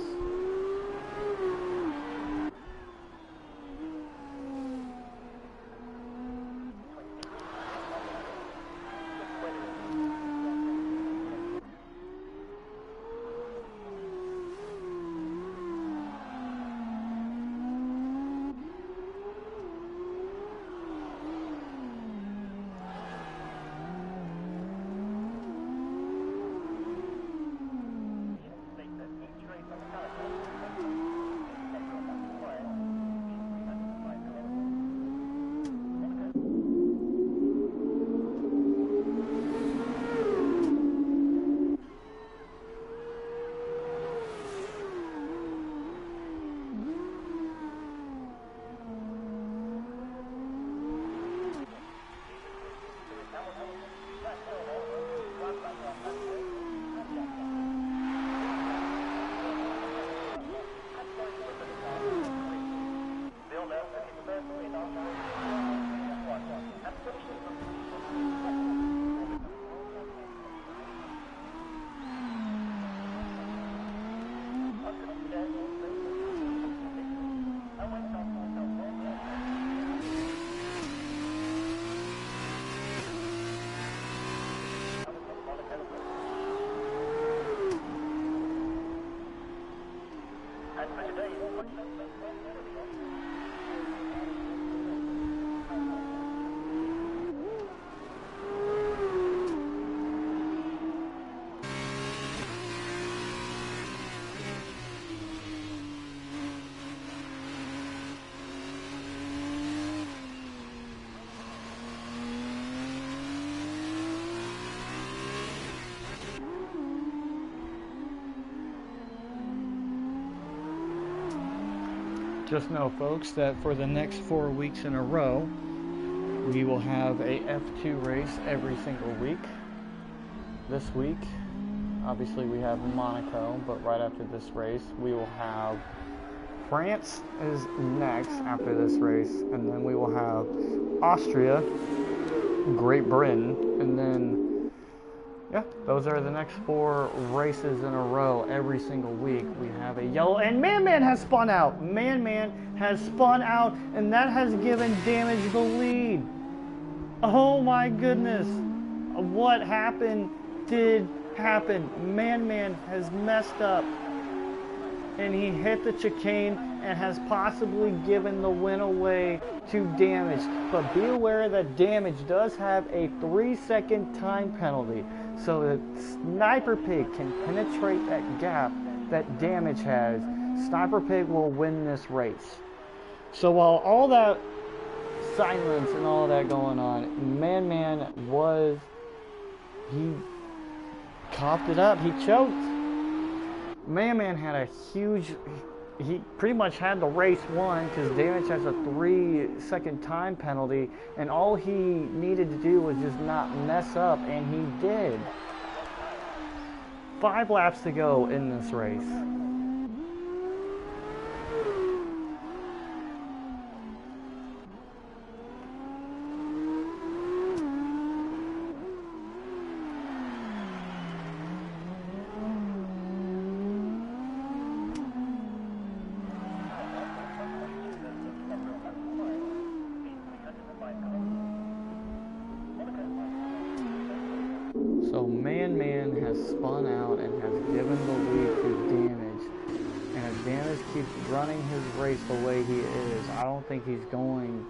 Speaker 1: Just know, folks, that for the next 4 weeks in a row, we will have a F2 race every single week. This week, obviously we have Monaco, but right after this race, we will have France is next after this race, and then we will have Austria, Great Britain, and then, yeah, those are the next 4 races in a row. Every single week we have a yellow, and Man has spun out. Man has spun out, and that has given Damage the lead. Oh my goodness. What happened did happen. Man has messed up, and he hit the chicane and has possibly given the win away to Damage. But be aware that Damage does have a 3-second time penalty, so that Sniper Pig can penetrate that gap that Damage has. Sniper Pig will win this race. So while all that silence and all that going on, Man he coughed it up, he choked. Man had a huge, he pretty much had the race won because Damage has a 3-second time penalty, and all he needed to do was just not mess up, and he did. 5 laps to go in this race. So Man has spun out and has given the lead to Damage. And if Damage keeps running his race the way he is, I don't think he's going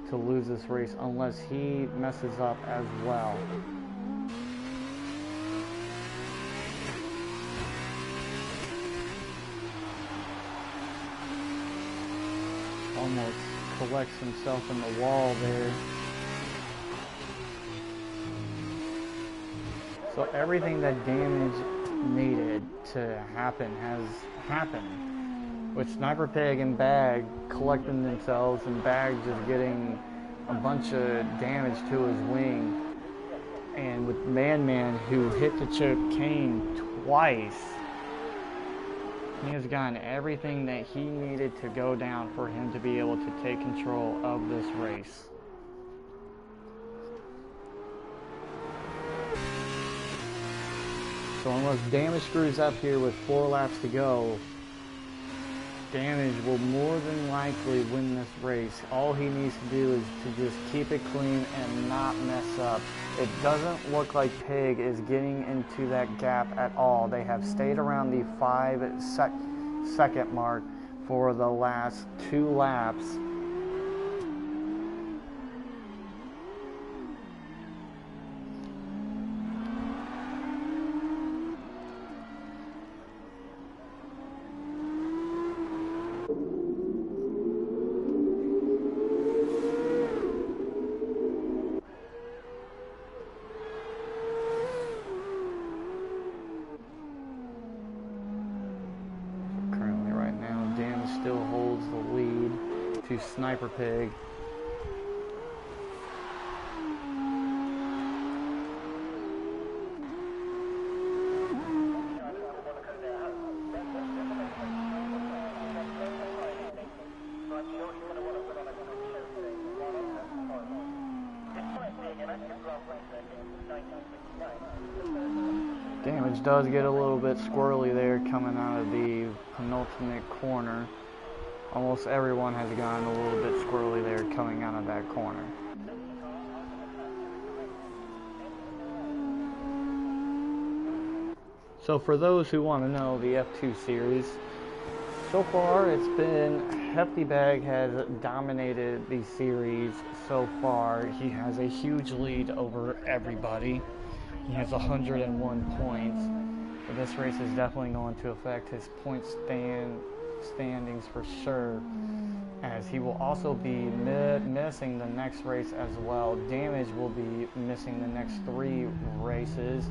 Speaker 1: to lose this race unless he messes up as well. Almost collects himself in the wall there. So everything that Damage needed to happen has happened, with Sniper Pig and Bag collecting themselves, and Bag just getting a bunch of damage to his wing, and with Man who hit the chicane twice, he has gotten everything that he needed to go down for him to be able to take control of this race. So unless Damage screws up here with 4 laps to go, Damage will more than likely win this race. All he needs to do is to just keep it clean and not mess up. It doesn't look like Pig is getting into that gap at all. They have stayed around the 5-second mark for the last 2 laps. Still holds the lead to Sniper Pig. Damage does get a little bit squirrely there coming out of the penultimate corner. Almost everyone has gotten a little bit squirrely there coming out of that corner. So for those who want to know the F2 series, so far it's been Hefty Bag has dominated the series so far. He has a huge lead over everybody. He has 101 points. But this race is definitely going to affect his point standings for sure, as he will also be missing the next race as well. Damage will be missing the next 3 races.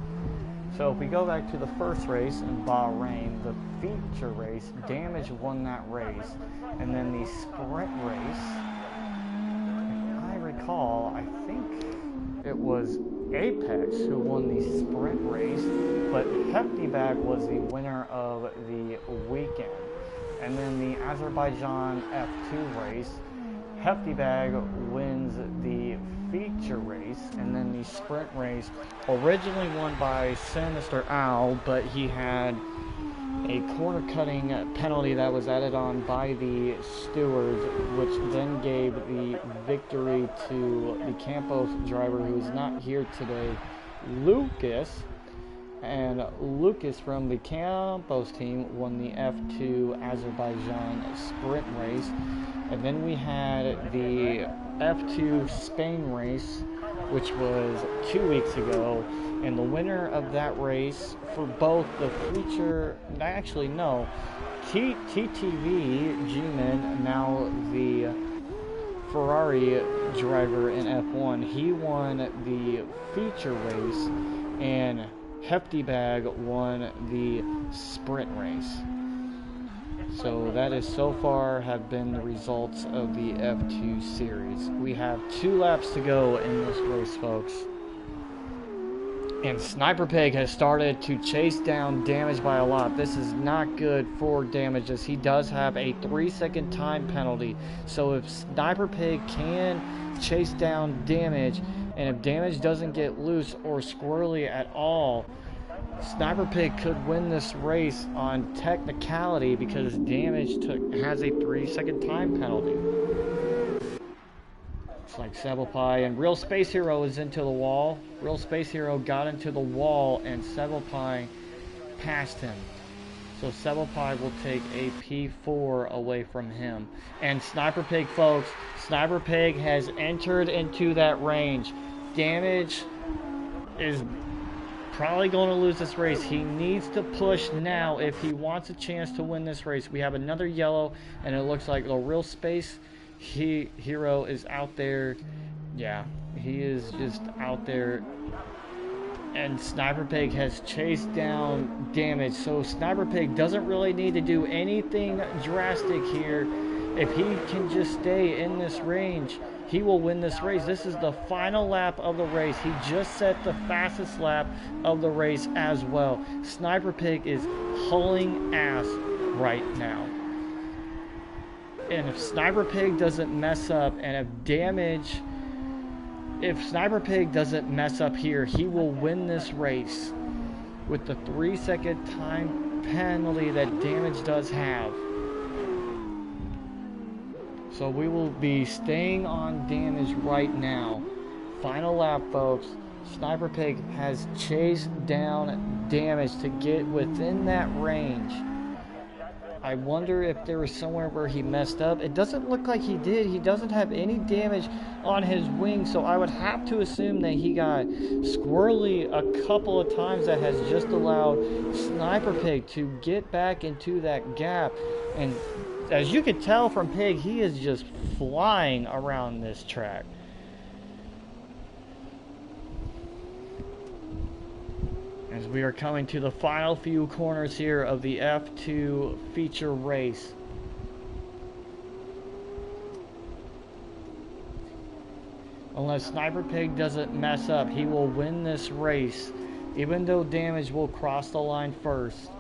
Speaker 1: So if we go back to the first race in Bahrain, the feature race, Damage won that race. And then the sprint race, if I recall, I think it was Apex who won the sprint race, but Hefty Bag was the winner of the weekend. And then the Azerbaijan F2 race, Hefty Bag wins the feature race, and then the sprint race, originally won by Sinister Al, but he had a corner cutting penalty that was added on by the stewards, which then gave the victory to the Campos driver, who is not here today, Lucas. And Lucas from the Campos team won the F2 Azerbaijan sprint race. And then we had the F2 Spain race, which was 2 weeks ago. And the winner of that race for both the feature, actually no, TTV G-Man, now the Ferrari driver in F1, he won the feature race, and Hefty Bag won the sprint race. So that is so far have been the results of the F2 series. We have 2 laps to go in this race, folks. And Sniper Pig has started to chase down Damage by a lot. This is not good for Damage, as he does have a 3-second time penalty. So if Sniper Pig can chase down Damage, and if Damage doesn't get loose or squirrely at all, Sniper Pig could win this race on technicality, because Damage has a 3-second time penalty. It's like Sebelpai, and Real Space Hero is into the wall. Real Space Hero got into the wall, and Sebelpai passed him. So Sebelpai will take a P4 away from him. And Sniper Pig, folks, Sniper Pig has entered into that range. Damage is probably going to lose this race. He needs to push now if he wants a chance to win this race. We have another yellow, and it looks like the Real Space Hero is out there. Yeah, he is just out there. And Sniper Pig has chased down Damage. So Sniper Pig doesn't really need to do anything drastic here. If he can just stay in this range, he will win this race. This is the final lap of the race. He just set the fastest lap of the race as well. Sniper Pig is hauling ass right now. And if Sniper Pig doesn't mess up, and if Sniper Pig doesn't mess up here, he will win this race with the 3-second time penalty that Damage does have. So we will be staying on Damage right now. Final lap, folks. Sniper Pig has chased down Damage to get within that range. I wonder if there was somewhere where he messed up. It doesn't look like he did. He doesn't have any damage on his wing, so I would have to assume that he got squirrely a couple of times. That has just allowed Sniper Pig to get back into that gap. And as you can tell from Pig, he is just flying around this track. As we are coming to the final few corners here of the F2 feature race. Unless Sniper Pig doesn't mess up, he will win this race. Even though Damage will cross the line first,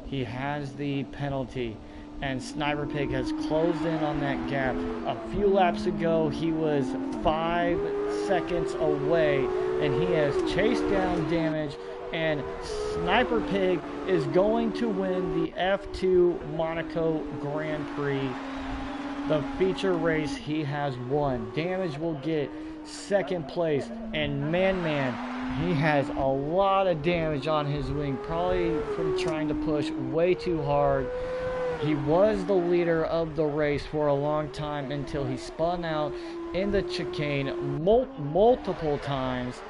Speaker 1: he has the penalty. And Sniper Pig has closed in on that gap. A few laps ago, he was 5 seconds away, and he has chased down Damage. And Sniper Pig is going to win the F2 Monaco Grand Prix. The feature race he has won. Damage will get 2nd place. And man, he has a lot of damage on his wing. Probably from trying to push way too hard. He was the leader of the race for a long time until he spun out in the chicane multiple times,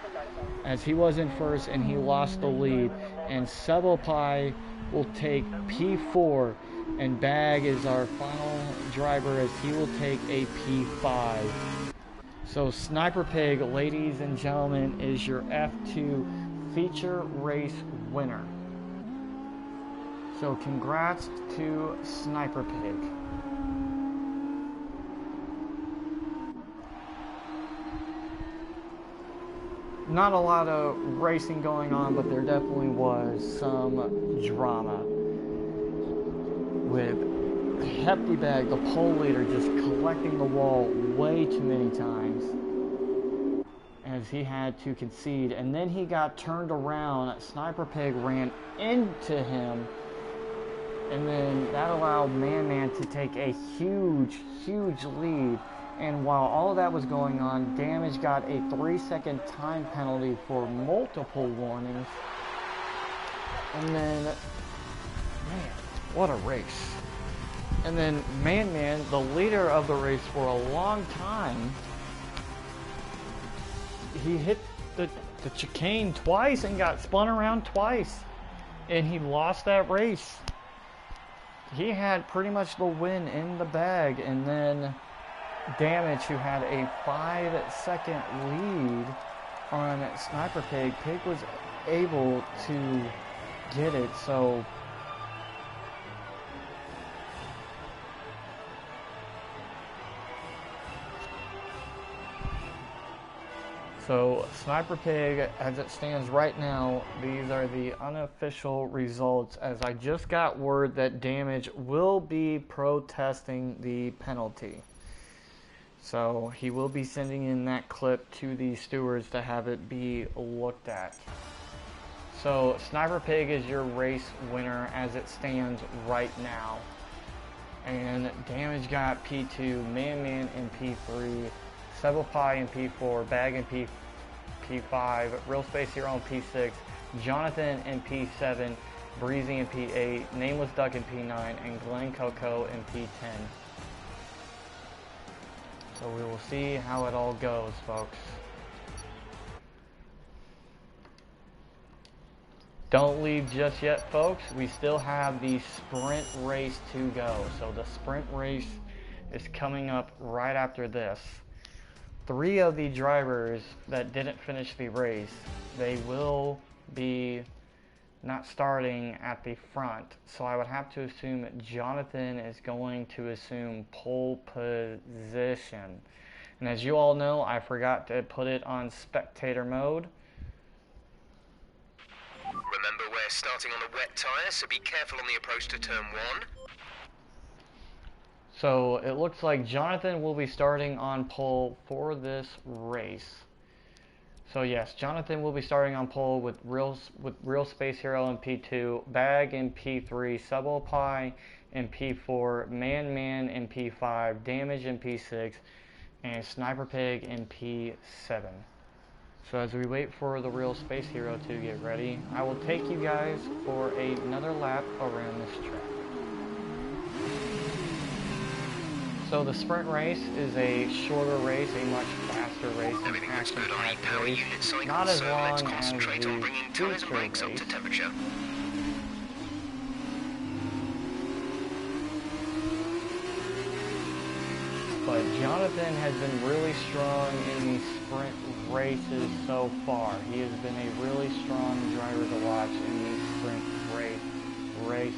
Speaker 1: as he was in first and he lost the lead. And Sebelpai will take P4, and Bag is our final driver, as he will take a P5. So Sniper Pig, ladies and gentlemen, is your F2 feature race winner. So congrats to Sniper Pig. Not a lot of racing going on, but there definitely was some drama with hefty bag, the pole leader, just collecting the wall way too many times as he had to concede. And then he got turned around. Sniper Pig ran into him. And then that allowed Man to take a huge, huge lead. And while all of that was going on, Damage got a 3-second time penalty for multiple warnings. And then, man, what a race. And then Man, the leader of the race for a long time, he hit the chicane twice and got spun around twice. And he lost that race. He had pretty much the win in the bag. And then Damage, who had a 5-second lead on Sniper Pig, Pig was able to get it. So Sniper Pig, as it stands right now, these are the unofficial results, as I just got word that Damage will be protesting the penalty. So he will be sending in that clip to the stewards to have it be looked at. So Sniper Pig is your race winner as it stands right now. And Damage got P2, Man in P3, Sebble Pie in P4, Bag in P5, Real Space Hero in P6, Jonathan in P7, Breezy in P8, Nameless Duck in P9, and Glenn Coco in P10. So we will see how it all goes, folks. Don't leave just yet, folks. We still have the sprint race to go. So the sprint race is coming up right after this. 3 of the drivers that didn't finish the race, they will be not starting at the front. So I would have to assume that Jonathan is going to assume pole position. And as you all know, I forgot to put it on spectator mode.
Speaker 3: Remember, we're starting on the wet tyre, so be careful on the approach to turn 1.
Speaker 1: So it looks like Jonathan will be starting on pole for this race. So yes, Jonathan will be starting on pole with Real Space Hero in P2, Bag in P3, Sebble Pie in P4, Man in P5, Damage in P6, and Sniper Pig in P7. So as we wait for the Real Space Hero to get ready, I will take you guys for another lap around this track. So the sprint race is a shorter race, a much faster race, an action-packed race, not as long as the feature race. But Jonathan has been really strong in these sprint races so far. He has been a really strong driver to watch in these sprint races.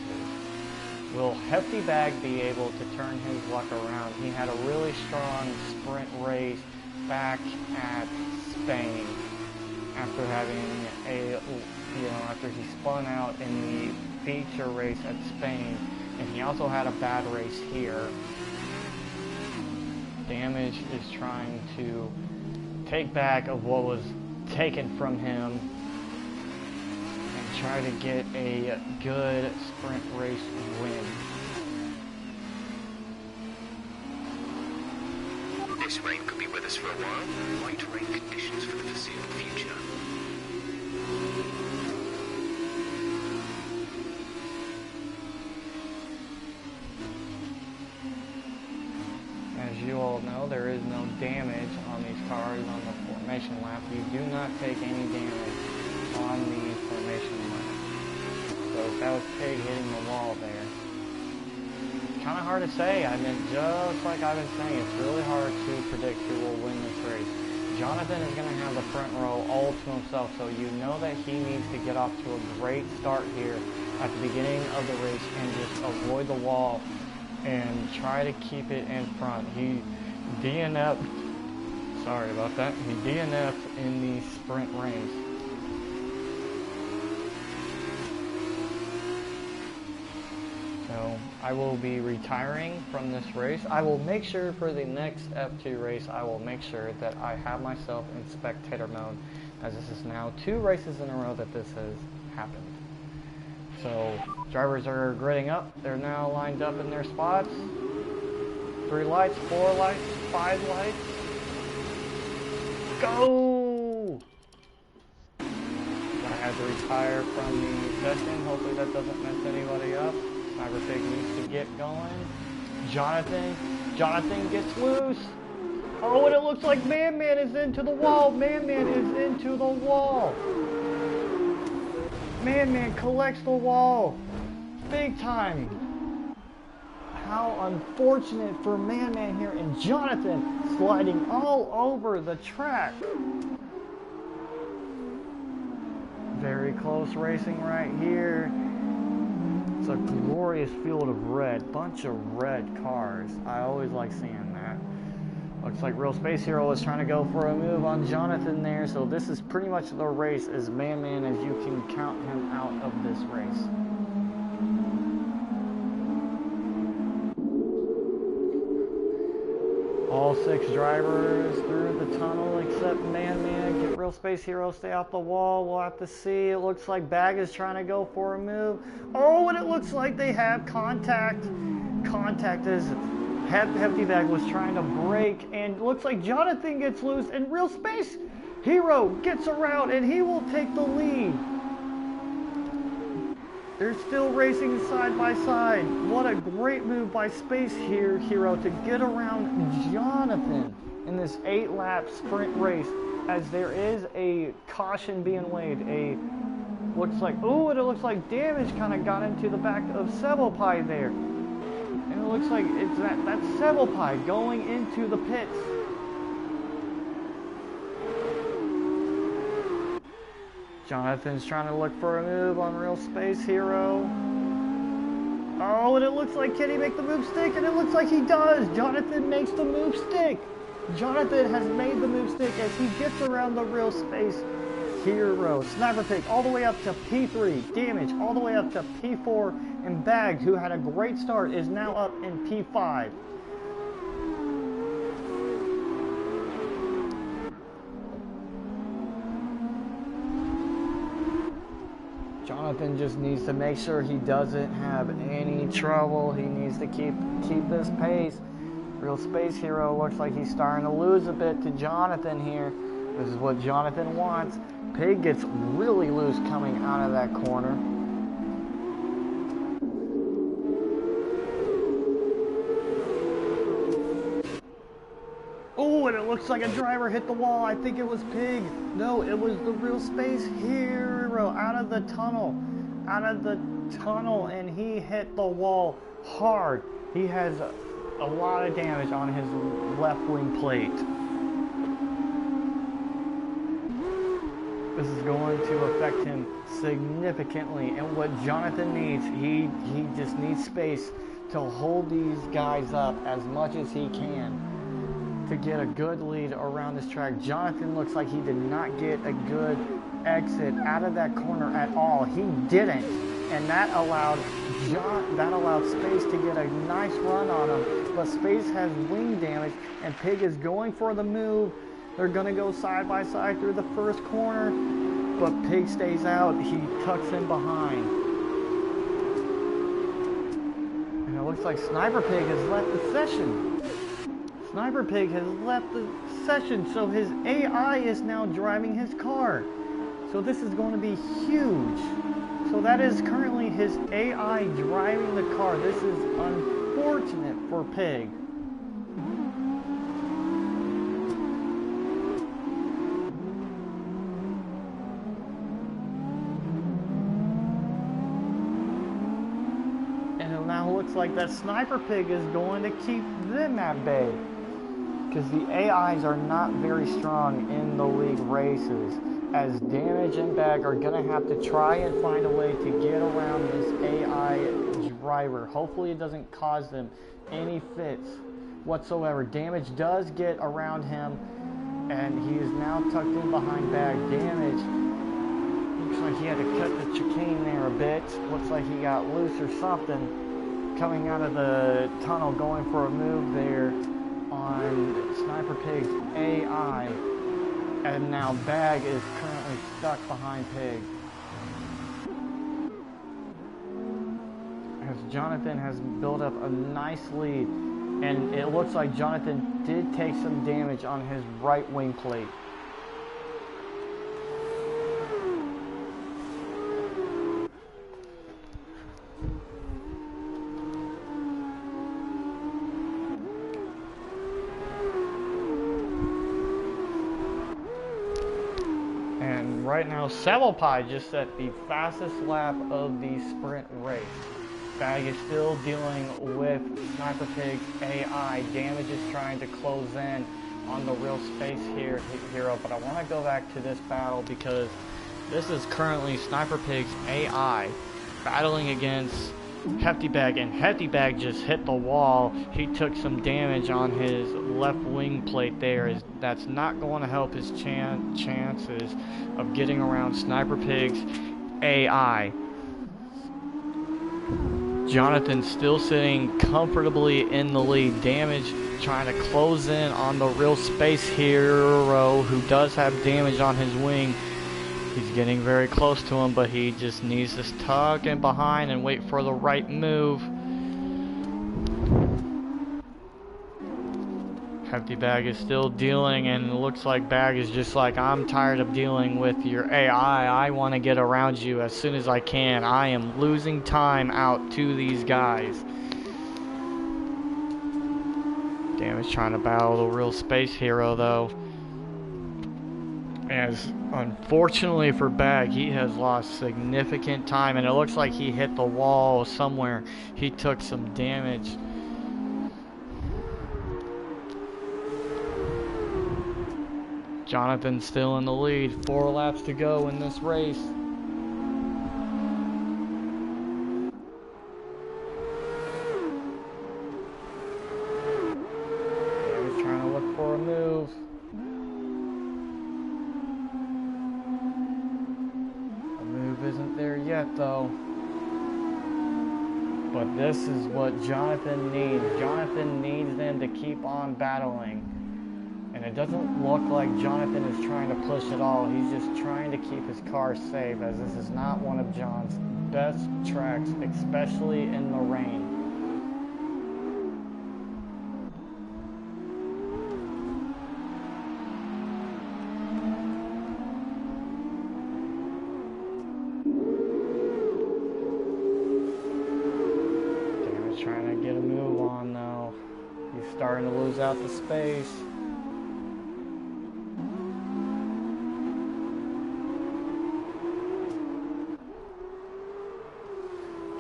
Speaker 1: Will Hefty Bag be able to turn his luck around? He had a really strong sprint race back at Spain after having after he spun out in the feature race at Spain, and he also had a bad race here. Damage is trying to take back of what was taken from him and try to get a good sprint race win.
Speaker 3: This rain could be with us for a while. Light rain conditions for the foreseeable future.
Speaker 1: As you all know, there is no damage on these cars on the formation lap. You do not take any damage on the formation lap. So that was Pig hitting the wall there. Kind of hard to say. I mean, just like I've been saying, it's really hard to predict who will win this race. Jonathan is going to have the front row all to himself, so you know that he needs to get off to a great start here at the beginning of the race and just avoid the wall and try to keep it in front. He DNF'd, sorry about that, he DNF'd in the sprint race. So So I will be retiring from this race. I will make sure for the next F2 race, I will make sure that I have myself in spectator mode, as this is now 2 races in a row that this has happened. So drivers are gridding up. They're now lined up in their spots. 3 lights, 4 lights, 5 lights. Go! I had to retire from the session. Hopefully that doesn't mess anybody up. Sniper Pig needs to get going. Jonathan gets loose. Oh, and it looks like Man is into the wall. Man is into the wall. Man collects the wall. Big time. How unfortunate for Man here, and Jonathan sliding all over the track. Very close racing right here. It's a glorious field of red. Bunch of red cars. I always like seeing that. Looks like Real Space Hero is trying to go for a move on Jonathan there. So this is pretty much the race as Man as you can count him out of this race. All 6 drivers through the tunnel except Man. Get Real Space Hero, stay off the wall. We'll have to see. It looks like Bag is trying to go for a move. Oh, and it looks like they have contact. Contact is Hefty Bag was trying to brake, and it looks like Jonathan gets loose, and Real Space Hero gets around, and he will take the lead. They're still racing side by side. What a great move by Space Hero to get around Jonathan in this 8-lap sprint race, as there is a caution being weighed. Looks like, oh, and it looks like damage kind of got into the back of Sebelpie there. And it looks like it's that's Sebelpie going into the pits. Jonathan's trying to look for a move on Real Space Hero. Oh, and it looks like, can he make the move stick? And it looks like he does. Jonathan makes the move stick. Jonathan has made the move stick as he gets around the Real Space Hero. Sniper Pig all the way up to P3. Damage all the way up to P4. And Bag, who had a great start, is now up in P5. Jonathan just needs to make sure he doesn't have any trouble. He needs to keep this pace. Real Space Hero looks like he's starting to lose a bit to Jonathan here. This is what Jonathan wants. Pig gets really loose coming out of that corner. Oh, and it looks like a driver hit the wall. I think it was Pig. No, it was the Real Space Hero out of the tunnel. And he hit the wall hard. He has a lot of damage on his left wing plate. This is going to affect him significantly. And what Jonathan needs, he just needs space to hold these guys up as much as he can to get a good lead around this track. Jonathan looks like he did not get a good exit out of that corner at all. He didn't, and that allowed Space to get a nice run on him. But Space has wing damage, and Pig is going for the move. They're going to go side by side through the first corner, but Pig stays out. He tucks in behind. And it looks like Sniper Pig has left the session. Sniper Pig has left the session, so his AI is now driving his car. So this is going to be huge. So that is currently his AI driving the car. This is unfortunate for Pig. And it now looks like that Sniper Pig is going to keep them at bay, because the AIs are not very strong in the league races, as Damage and Bag are going to have to try and find a way to get around this AI driver. Hopefully it doesn't cause them any fits whatsoever. Damage does get around him, and he is now tucked in behind Bag. Damage looks like he had to cut the chicane there a bit. Looks like he got loose or something, coming out of the tunnel going for a move there on Sniper Pig's AI. And now Bag is currently stuck behind Pig. As Jonathan has built up a nice lead. And it looks like Jonathan did take some damage on his right wing plate. And right now, Savalpai just set the fastest lap of the sprint race. Bag is still dealing with Sniper Pig's AI. Damage is trying to close in on the real space hero, but I want to go back to this battle because this is currently Sniper Pig's AI battling against Hefty Bag, and Hefty Bag just hit the wall. He took some damage on his left wing plate there. That's not going to help his chances of getting around Sniper Pig's AI. Jonathan still sitting comfortably in the lead. Damage trying to close in on the real space hero, who does have damage on his wing. He's getting very close to him, but he just needs to tuck in behind and wait for the right move. Hefty Bag is still dealing, and it looks like Bag is just like, I'm tired of dealing with your AI. I want to get around you as soon as I can. I am losing time out to these guys. Damage trying to battle the real space hero though. As unfortunately for Bag, he has lost significant time, and it looks like he hit the wall somewhere. He took some damage. Jonathan still in the lead. 4 laps to go in this race. He's trying to look for a move. The move isn't there yet though. But this is what Jonathan needs. Jonathan needs them to keep on battling. And it doesn't look like Jonathan is trying to push at all. He's just trying to keep his car safe, as this is not one of John's best tracks, especially in the rain. Damage trying to get a move on though. He's starting to lose out the space.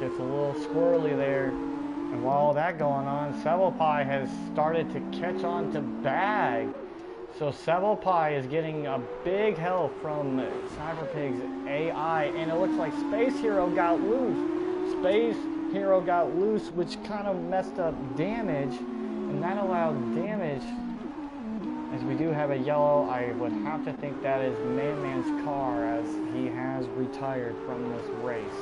Speaker 1: Gets a little squirrely there. And while that going on, Savalpai has started to catch on to Bag. So Savalpai is getting a big help from Sniper Pig's AI. And it looks like Space Hero got loose. Space Hero got loose, which kind of messed up Damage. And that allowed Damage, as we do have a yellow, I would have to think that is Man-Man's car, as he has retired from this race.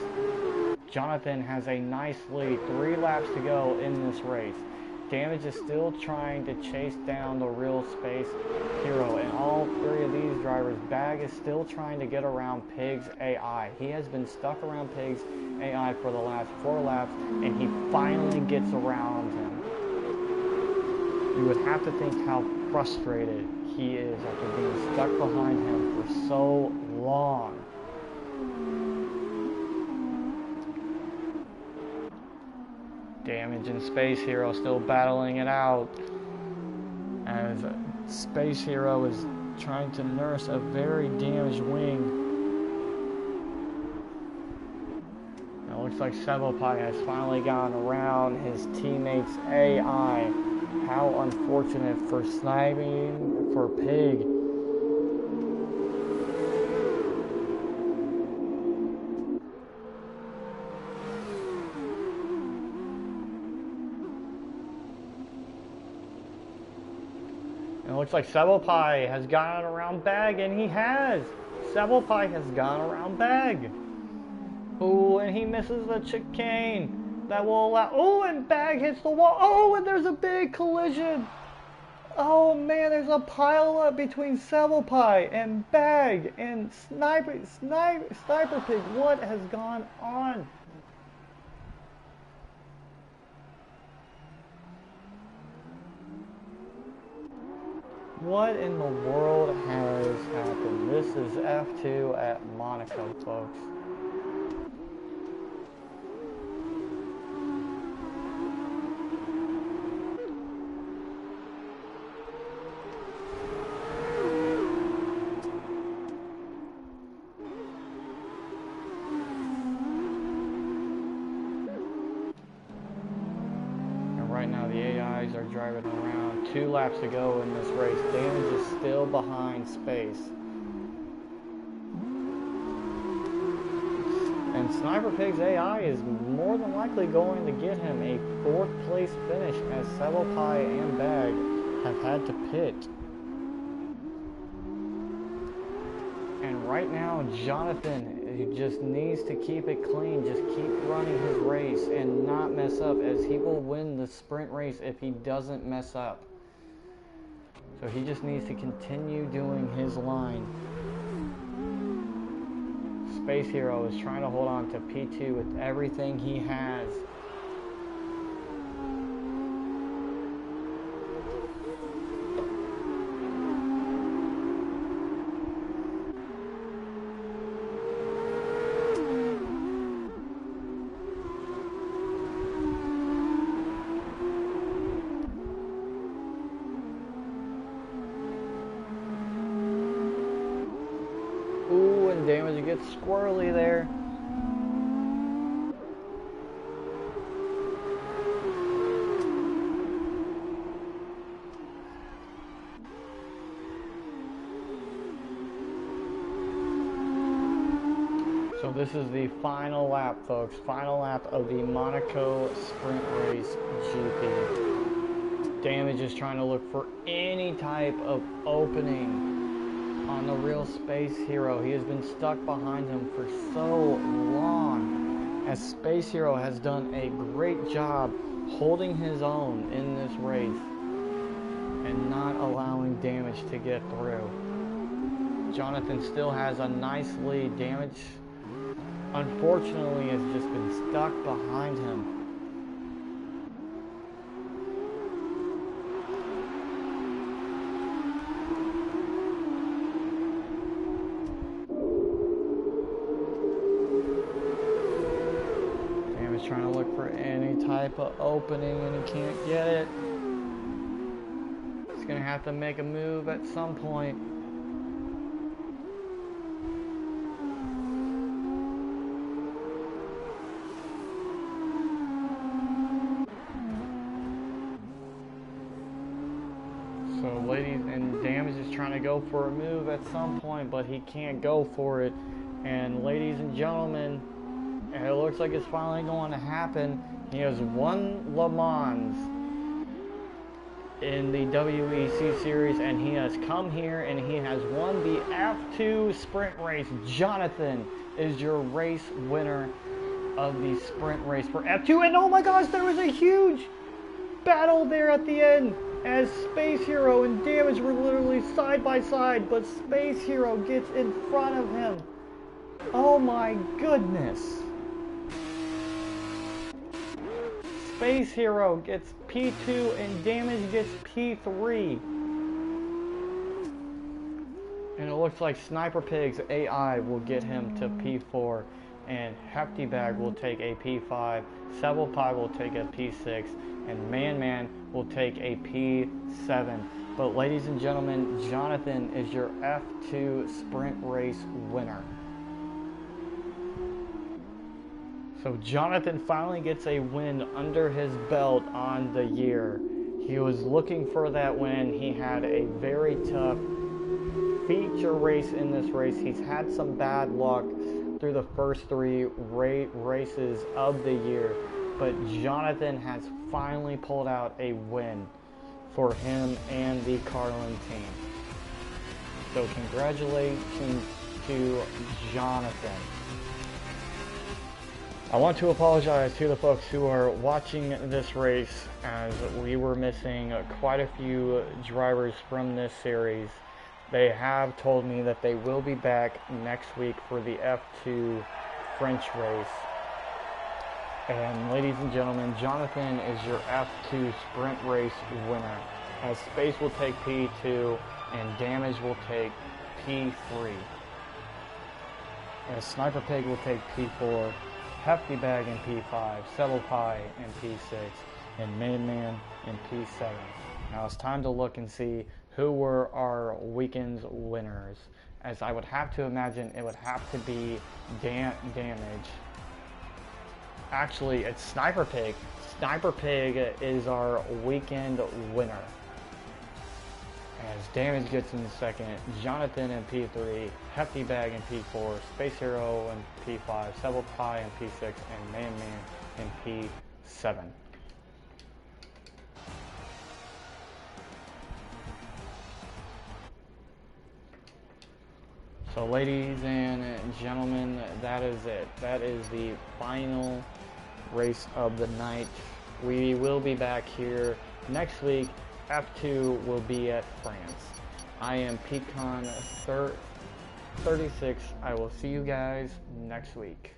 Speaker 1: Jonathan has a nice lead, 3 laps to go in this race. Damage is still trying to chase down the real space hero, and all 3 of these drivers, Bag is still trying to get around Pig's AI. He has been stuck around Pig's AI for the last 4 laps, and he finally gets around him. You would have to think how frustrated he is after being stuck behind him for so long. Damage and Space Hero still battling it out, as Space Hero is trying to nurse a very damaged wing. It looks like Savalpai has finally gotten around his teammate's AI. How unfortunate for sniping for Pig. And it looks like Savalpai has gone around Bag, and he has. Savalpai has gone around Bag. Oh, and he misses the chicane. that will allow... Oh, and Bag hits the wall. Oh, and there's a big collision. Oh, man, there's a pile up between Seville Pie and Bag and Sniper Pig. What has gone on? What in the world has happened? This is F2 at Monaco, folks. Right now the AIs are driving around. 2 laps to go in this race. Damage is still behind Space. And Sniper Pig's AI is more than likely going to get him a 4th place finish, as Seville Pie and Bag have had to pit. And right now Jonathan, he just needs to keep it clean, just keep running his race and not mess up, as he will win the sprint race if he doesn't mess up. So he just needs to continue doing his line. Space Hero is trying to hold on to P2 with everything he has. Ooh, and Damage gets squirrely there. So this is the final lap, folks. Final lap of the Monaco Sprint Race GP. Damage is trying to look for any type of opening on the real Space Hero. He has been stuck behind him for so long, as Space Hero has done a great job holding his own in this race and not allowing Damage to get through. Jonathan still has a nice lead. Damage, unfortunately, has just been stuck behind him. Trying to look for any type of opening and he can't get it. He's gonna have to make a move at some point. So ladies, and Damage is trying to go for a move at some point, but he can't go for it. And ladies and gentlemen, and it looks like it's finally going to happen. He has won Le Mans in the WEC series, and he has come here and he has won the F2 sprint race. Jonathan is your race winner of the sprint race for F2. And oh my gosh, there was a huge battle there at the end, as Space Hero and Damage were literally side by side, but Space Hero gets in front of him. Oh my goodness. Space Hero gets P2 and Damage gets P3. And it looks like Sniper Pig's AI will get him to P4, and Hefty Bag will take a P5, Seville Pie will take a P6, and Man will take a P7. But ladies and gentlemen, Jonathan is your F2 sprint race winner. So Jonathan finally gets a win under his belt on the year. He was looking for that win. He had a very tough feature race in this race. He's had some bad luck through the first 3 races of the year, but Jonathan has finally pulled out a win for him and the Carlin team. So congratulations to Jonathan. I want to apologize to the folks who are watching this race, as we were missing quite a few drivers from this series. They have told me that they will be back next week for the F2 French race. And ladies and gentlemen, Jonathan is your F2 sprint race winner, as Space will take P2 and Damage will take P3. As Sniper Pig will take P4, Hefty Bag in P5, Settle Pie in P6, and Man in P7. Now it's time to look and see who were our weekend's winners, as I would have to imagine it would have to be Damage. Actually, it's Sniper Pig. Sniper Pig is our weekend winner, as Damage gets in second, Jonathan in P3, Hefty Bag in P4, Space Hero in P5, Settle Pie in P6, and Man in P7. So ladies and gentlemen, that is it. That is the final race of the night. We will be back here next week. F2 will be at France. I am Peatcon 36. I will see you guys next week.